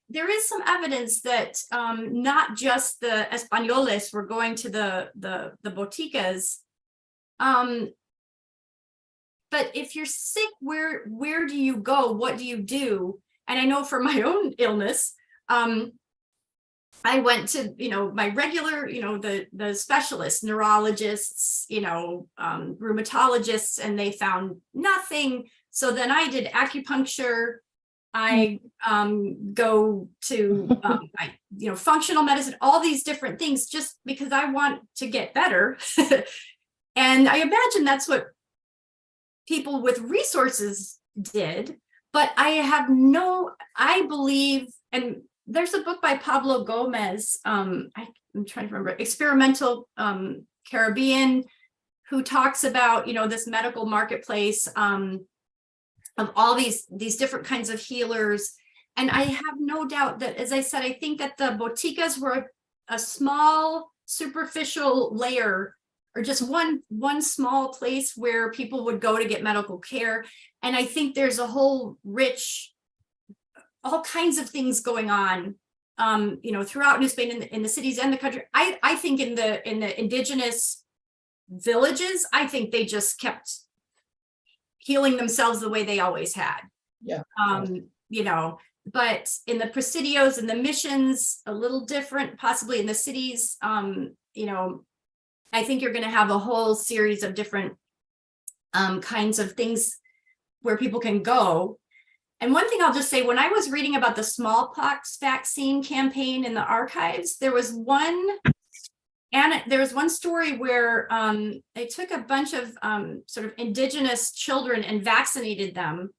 there is some evidence that not just the españoles were going to the boticas, but if you're sick, where do you go? What do you do? And I know for my own illness, I went to, my regular, the specialists, neurologists, rheumatologists, and they found nothing. So then I did acupuncture. I go to functional medicine, all these different things, just because I want to get better. And I imagine that's what people with resources did. But I believe, and there's a book by Pablo Gomez, I'm trying to remember, Experimental Caribbean, who talks about, this medical marketplace of all these different kinds of healers. And I have no doubt that, as I said, I think that the boticas were a small, superficial layer, or just one small place where people would go to get medical care. And I think there's a whole all kinds of things going on, throughout New Spain, in the cities and the country. I think in the indigenous villages, I think they just kept healing themselves the way they always had. Yeah. But in the presidios and the missions, a little different, possibly in the cities, I think you're going to have a whole series of different kinds of things where people can go. And one thing I'll just say, when I was reading about the smallpox vaccine campaign in the archives, there was one story where they took a bunch of sort of indigenous children and vaccinated them.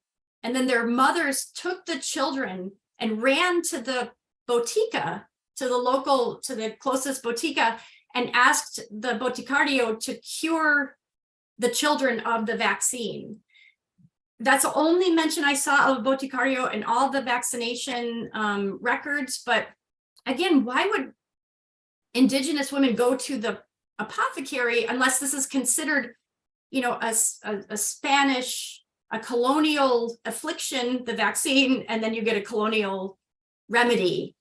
And then their mothers took the children and ran to the botica, to the closest botica, and asked the boticario to cure the children of the vaccine. That's the only mention I saw of boticario in all the vaccination records. But again, why would indigenous women go to the apothecary unless this is considered, a Spanish, a colonial affliction, the vaccine, and then you get a colonial remedy?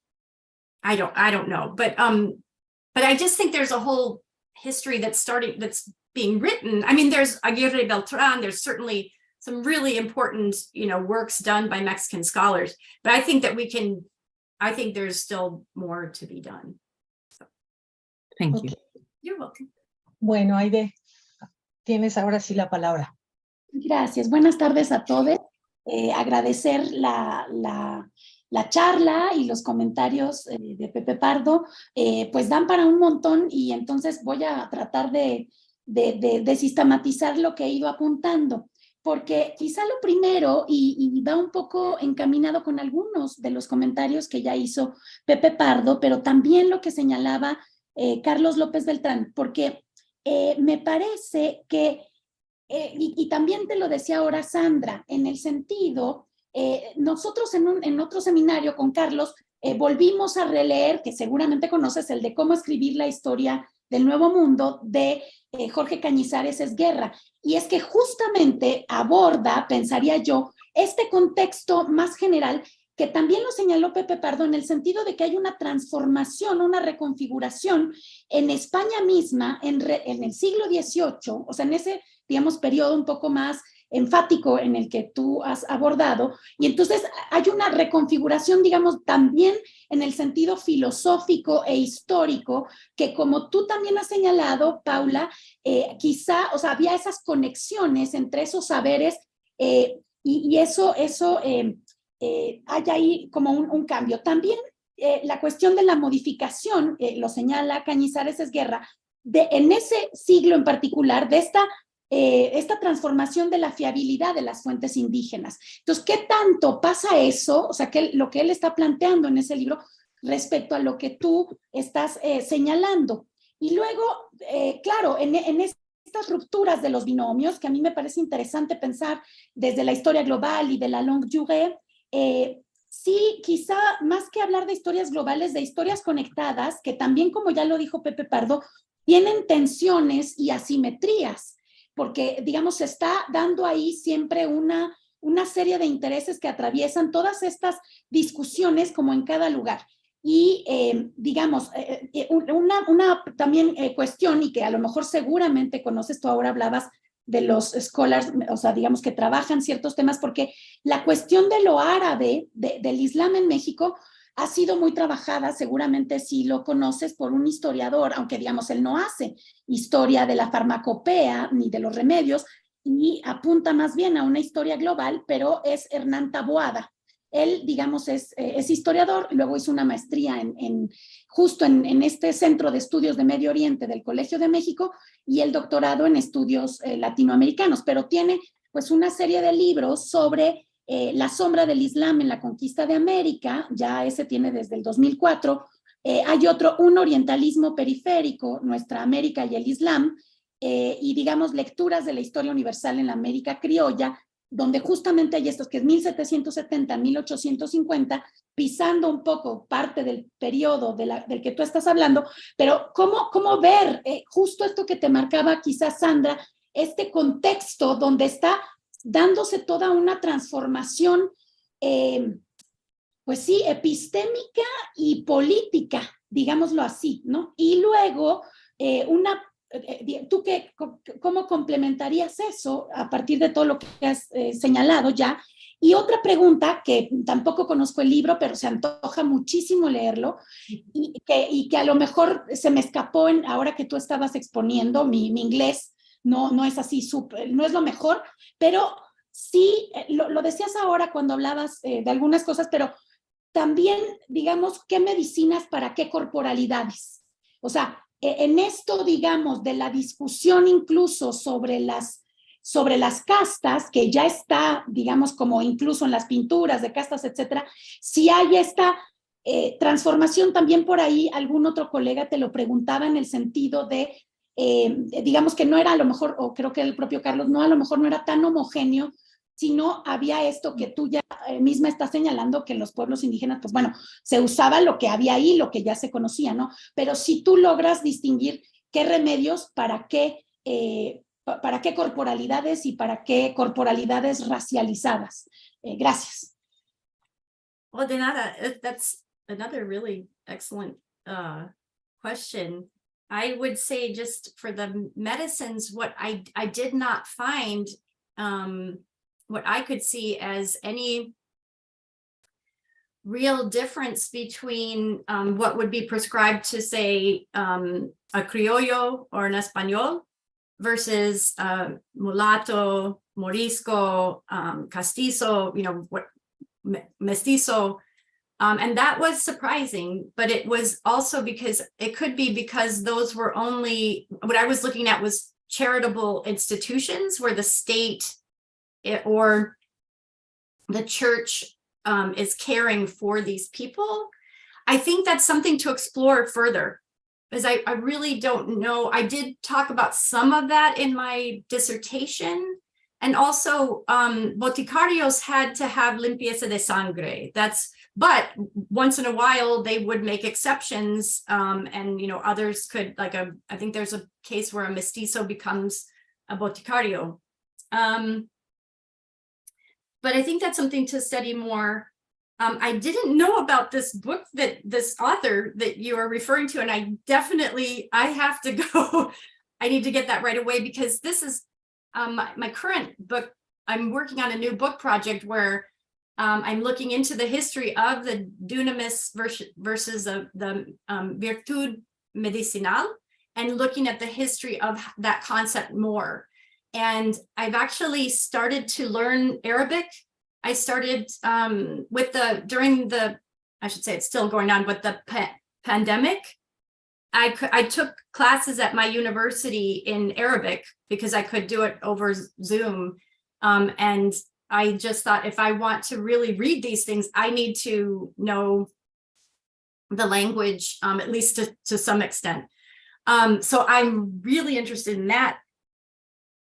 I don't know, but I just think there's a whole history that's being written. I mean, there's Aguirre Beltran, there's certainly some really important, works done by Mexican scholars, but I think that I think there's still more to be done. So. Thank you. You're welcome. Bueno, Aide, tienes ahora sí la palabra. Gracias. Buenas tardes a todos. Agradecer la charla y los comentarios de Pepe Pardo, pues dan para un montón, y entonces voy a tratar de sistematizar lo que he ido apuntando, porque quizá lo primero, y va un poco encaminado con algunos de los comentarios que ya hizo Pepe Pardo, pero también lo que señalaba Carlos López Beltrán, porque me parece que, y también te lo decía ahora Sandra, en el sentido, nosotros en otro seminario con Carlos volvimos a releer, que seguramente conoces, el de Cómo escribir la historia del Nuevo Mundo, de Jorge Cañizares Esguerra, y es que justamente aborda, pensaría yo, este contexto más general, que también lo señaló Pepe Pardo, en el sentido de que hay una transformación, una reconfiguración en España misma, en el siglo XVIII, o sea, en ese, digamos, periodo un poco más enfático en el que tú has abordado, y entonces hay una reconfiguración, digamos, también en el sentido filosófico e histórico, que como tú también has señalado, Paula, quizá, o sea, había esas conexiones entre esos saberes, y eso hay ahí como un cambio. También la cuestión de la modificación, lo señala Cañizares Esguerra, en ese siglo en particular, de esta transformación de la fiabilidad de las fuentes indígenas. Entonces, ¿qué tanto pasa eso? O sea, lo que él está planteando en ese libro respecto a lo que tú estás señalando. Y luego, claro, en estas rupturas de los binomios, que a mí me parece interesante pensar desde la historia global y de la longue durée, sí, quizá más que hablar de historias globales, de historias conectadas, que también, como ya lo dijo Pepe Pardo, tienen tensiones y asimetrías, porque, digamos, se está dando ahí siempre una serie de intereses que atraviesan todas estas discusiones como en cada lugar. Y, digamos, una también cuestión, y que a lo mejor seguramente conoces, tú ahora hablabas de los scholars, o sea, digamos, que trabajan ciertos temas, porque la cuestión de lo árabe, del Islam en México, ha sido muy trabajada, seguramente si lo conoces, por un historiador, aunque digamos él no hace historia de la farmacopea ni de los remedios, y apunta más bien a una historia global, pero es Hernán Taboada. Él, digamos, es historiador, luego hizo una maestría justo en este Centro de Estudios de Medio Oriente del Colegio de México y el doctorado en estudios latinoamericanos, pero tiene pues una serie de libros sobre la sombra del Islam en la conquista de América, ya ese tiene desde el 2004. Hay otro, un orientalismo periférico, Nuestra América y el Islam, y digamos lecturas de la historia universal en la América criolla, donde justamente hay estos que es 1770-1850, pisando un poco parte del periodo del que tú estás hablando, pero cómo ver justo esto que te marcaba quizás Sandra, este contexto donde está dándose toda una transformación, pues sí, epistémica y política, digámoslo así, ¿no? Y luego ¿tú cómo complementarías eso a partir de todo lo que has señalado ya? Y otra pregunta, que tampoco conozco el libro, pero se antoja muchísimo leerlo, y que a lo mejor se me escapó ahora que tú estabas exponiendo, mi inglés no es así súper, no es lo mejor, pero sí, lo decías ahora cuando hablabas de algunas cosas, pero también, digamos, ¿qué medicinas para qué corporalidades? O sea, en esto, digamos, de la discusión incluso sobre las castas, que ya está, digamos, como incluso en las pinturas de castas, etcétera, si hay esta transformación también por ahí, algún otro colega te lo preguntaba en el sentido de, digamos que no era a lo mejor, o creo que el propio Carlos, no, a lo mejor no era tan homogéneo, sino había esto que tú ya misma estás señalando, que en los pueblos indígenas, pues bueno, se usaba lo que había ahí, lo que ya se conocía, ¿no? Pero si tú logras distinguir qué remedios, para qué corporalidades y para qué corporalidades racializadas. Gracias. Well, de nada, that's another really excellent question. I would say just for the medicines, what I did not find, what I could see as any real difference between what would be prescribed to, say, a criollo or an español versus mulatto, morisco, castizo, mestizo. And that was surprising, but it was also because it could be because those were only, what I was looking at was charitable institutions where the state or the church is caring for these people. I think that's something to explore further, because I really don't know. I did talk about some of that in my dissertation. And also boticarios had to have limpieza de sangre. But once in a while they would make exceptions, and others could, I think there's a case where a mestizo becomes a boticario. But I think that's something to study more. I didn't know about this book that this author that you are referring to, and I have to go. I need to get that right away, because this is my current book. I'm working on a new book project where I'm looking into the history of the dunamis versus the virtud medicinal, and looking at the history of that concept more. And I've actually started to learn Arabic. I started I should say it's still going on, but the pandemic, I took classes at my university in Arabic because I could do it over Zoom. And I just thought, if I want to really read these things, I need to know the language, at least to some extent. So I'm really interested in that.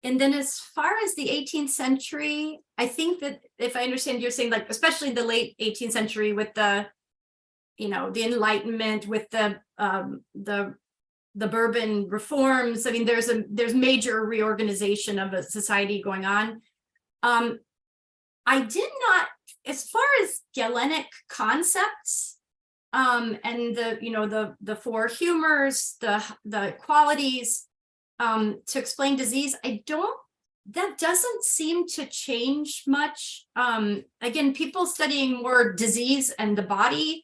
And then as far as the 18th century, I think that, if I understand, you're saying, especially the late 18th century with the Enlightenment, with the Bourbon reforms. I mean, there's major reorganization of a society going on. I did not, as far as Galenic concepts, and the four humors, the qualities, to explain disease, that doesn't seem to change much. Again, people studying more disease and the body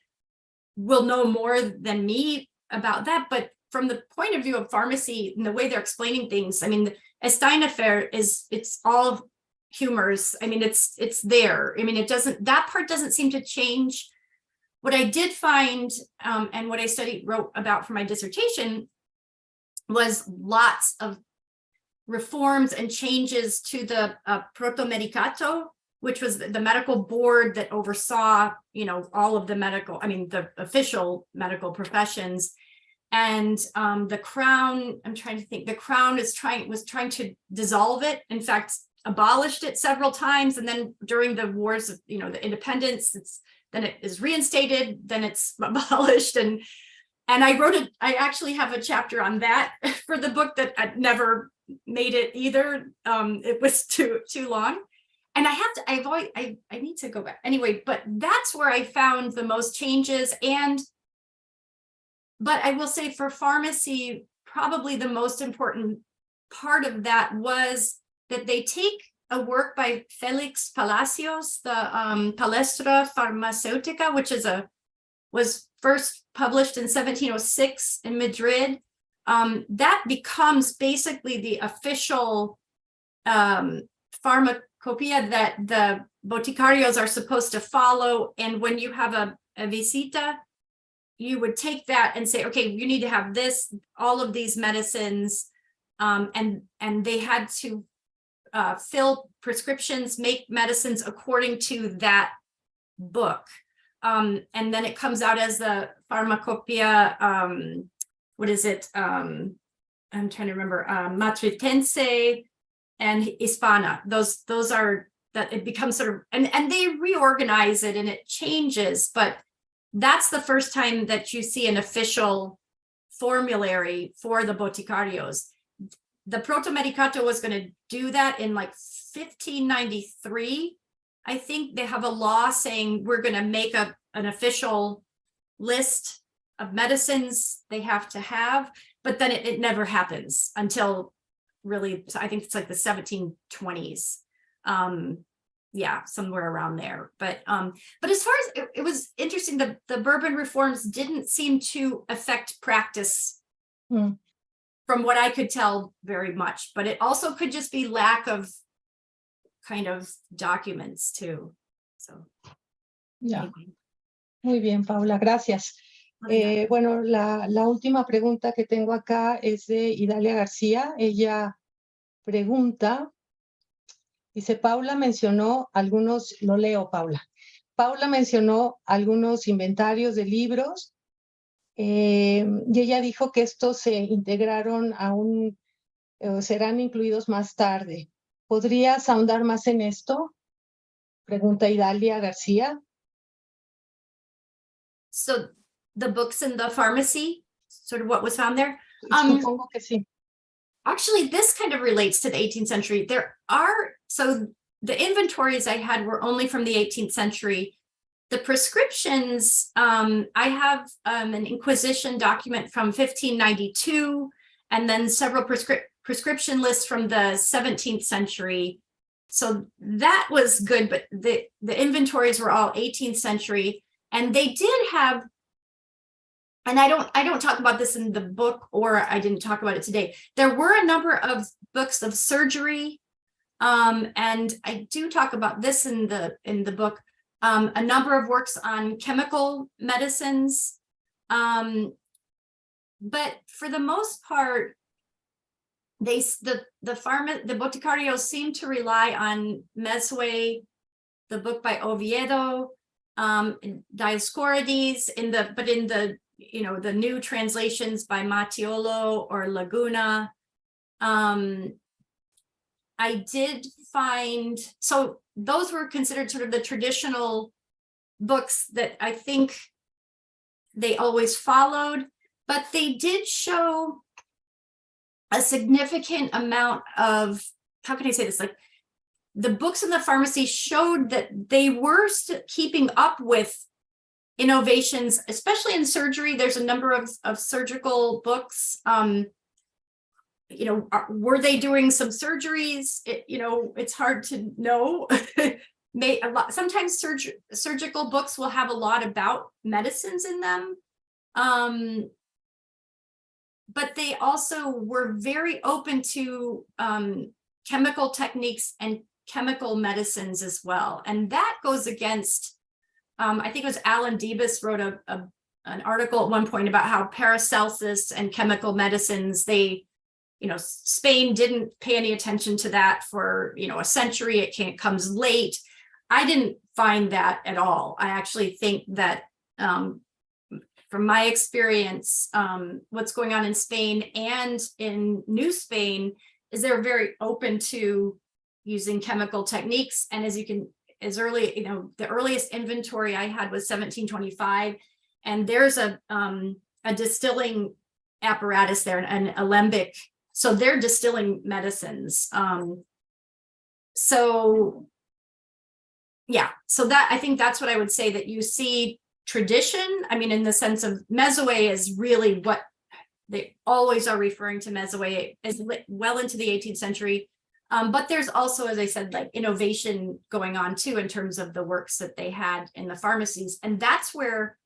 will know more than me about that, but from the point of view of pharmacy and the way they're explaining things, I mean, the Estein affair it's all humors. I mean, it's there. I mean, that part doesn't seem to change. What I did find, and what I wrote about for my dissertation, was lots of reforms and changes to the protomedicato, which was the medical board that oversaw, all of the the official medical professions. And the Crown, I'm trying to think, the Crown was trying to dissolve it. In fact, abolished it several times. And then during the wars of, the independence, then it is reinstated, then it's abolished. And I actually have a chapter on that for the book that I never made it either. It was too long. And I need to go back anyway, but that's where I found the most changes. But I will say for pharmacy, probably the most important part of that was that they take a work by Felix Palacios, the Palestra Farmacéutica, which was first published in 1706 in Madrid. That becomes basically the official pharmacopoeia that the boticarios are supposed to follow. And when you have a visita, you would take that and say, okay, you need to have this, all of these medicines, and they had to fill prescriptions, make medicines according to that book. And then it comes out as the pharmacopoeia, what is it? I'm trying to remember, Matritense and Hispana. Those are, that it becomes sort of, and they reorganize it and it changes, but that's the first time that you see an official formulary for the boticarios. The Protomedicato was going to do that in like 1593. I think they have a law saying we're going to make an official list of medicines they have to have, but then it never happens until really, I think it's like the 1720s. Yeah, somewhere around there. But as far as it was interesting, the Bourbon reforms didn't seem to affect practice from what I could tell very much, but it also could just be lack of kind of documents too. So, yeah. Muy bien, Paula, gracias. Bueno, la última pregunta que tengo acá es de Idalia García. Ella pregunta, dice, Paula mencionó algunos, lo leo, Paula. Paula mencionó algunos inventarios de libros y ella dijo que estos se integraron serán incluidos más tarde. ¿Podrías ahondar más en esto? Pregunta Idalia García. So the books in the pharmacy, sort of what was found there? Supongo que sí. Actually, this kind of relates to the 18th century. So the inventories I had were only from the 18th century. The prescriptions, I have an Inquisition document from 1592, and then several prescription lists from the 17th century. So that was good, but the inventories were all 18th century. And they did have, and I don't talk about this in the book, or I didn't talk about it today. There were a number of books of surgery, and I do talk about this in the book. A number of works on chemical medicines, but for the most part, the boticarios seem to rely on Mesue, the book by Oviedo, Dioscorides, but in the the new translations by Mattiolo or Laguna. I did find, so those were considered sort of the traditional books that I think they always followed, but they did show a significant amount of, how can I say this, like the books in the pharmacy showed that they were keeping up with innovations, especially in surgery. There's a number of surgical books. Were they doing some surgeries? It's hard to know. Sometimes surgical books will have a lot about medicines in them. but they also were very open to chemical techniques and chemical medicines as well. And that goes against, I think it was Alan Debus wrote an article at one point about how Paracelsus and chemical medicines, Spain didn't pay any attention to that for, a century. It comes late. I didn't find that at all. I actually think that from my experience, what's going on in Spain and in New Spain is they're very open to using chemical techniques. And as early, the earliest inventory I had was 1725, and there's a distilling apparatus there, an alembic. So they're distilling medicines. So that, I think that's what I would say, that you see tradition. I mean, in the sense of Mezoe is really what they always are referring to. Mezoe is well into the 18th century. But there's also, as I said, like innovation going on too, in terms of the works that they had in the pharmacies. And that's where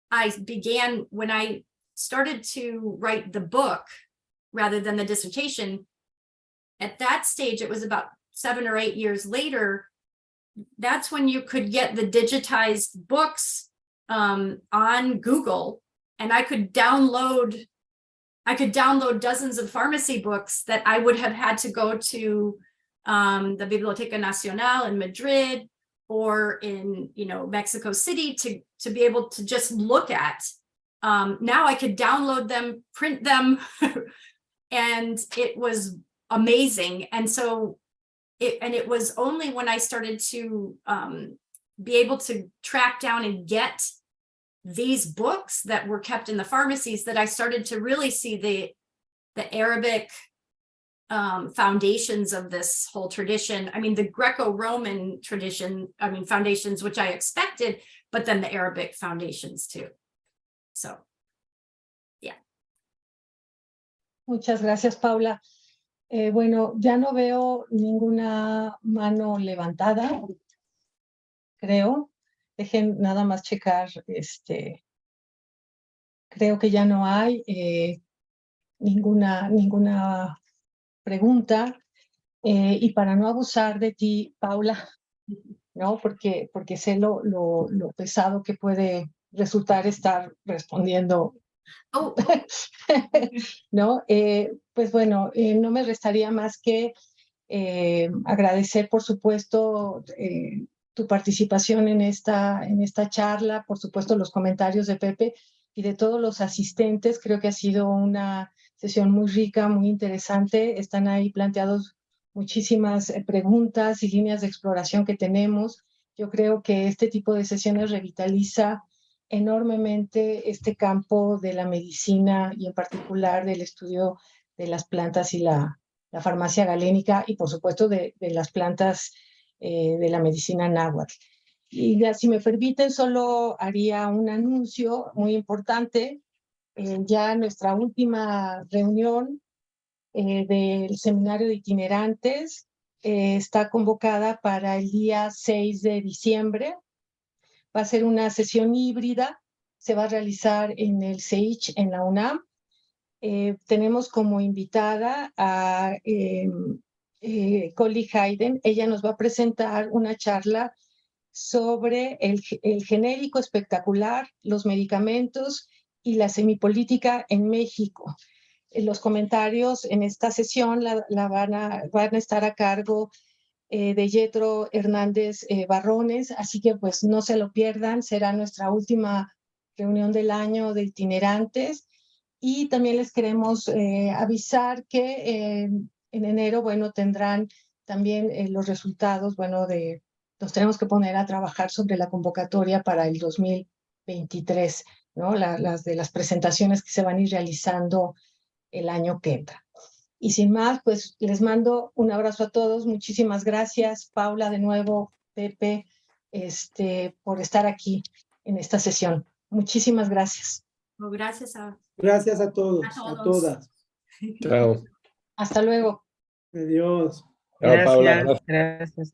I began, when I started to write the book rather than the dissertation. At that stage, it was about 7 or 8 years later, that's when you could get the digitized books on Google, and I could download dozens of pharmacy books that I would have had to go to the Biblioteca Nacional in Madrid or in Mexico City to be able to just look at. Now I could download them, print them, and it was amazing. And so it was only when I started to be able to track down and get these books that were kept in the pharmacies that I started to really see the Arabic foundations of this whole tradition. I mean, the Greco-Roman tradition, foundations, which I expected, but then the Arabic foundations too. So, yeah. Muchas gracias, Paula. Bueno, ya no veo ninguna mano levantada, creo. Dejen nada más checar, creo que ya no hay ninguna pregunta. Y para no abusar de ti, Paula, ¿no? Porque sé lo pesado que puede resultar estar respondiendo. Oh. ¿No? Pues bueno, no me restaría más que agradecer, por supuesto, tu participación en esta charla, por supuesto los comentarios de Pepe y de todos los asistentes. Creo que ha sido una sesión muy rica, muy interesante. Están ahí planteados muchísimas preguntas y líneas de exploración que tenemos. Yo creo que este tipo de sesiones revitaliza enormemente este campo de la medicina y en particular del estudio de las plantas y la farmacia galénica y por supuesto de las plantas de la medicina náhuatl. Y ya, si me permiten, solo haría un anuncio muy importante. Ya nuestra última reunión del Seminario de Itinerantes está convocada para el día 6 de diciembre. Va a ser una sesión híbrida, se va a realizar en el CSIC, en la UNAM. Tenemos como invitada a Colly Hayden. Ella nos va a presentar una charla sobre el genérico espectacular, los medicamentos y la semipolítica en México. Los comentarios en esta sesión van a estar a cargo de Yetro Hernández Barrones, así que pues no se lo pierdan, será nuestra última reunión del año de Itinerantes. Y también les queremos avisar que en enero, bueno, tendrán también los resultados, bueno, nos tenemos que poner a trabajar sobre la convocatoria para el 2023, ¿no? Las presentaciones que se van a ir realizando el año que entra. Y sin más, pues les mando un abrazo a todos. Muchísimas gracias, Paula, de nuevo, Pepe, por estar aquí en esta sesión. Muchísimas gracias. Gracias a todos, a todas. Chao. Hasta luego. Adiós. Chao, Paula. Gracias.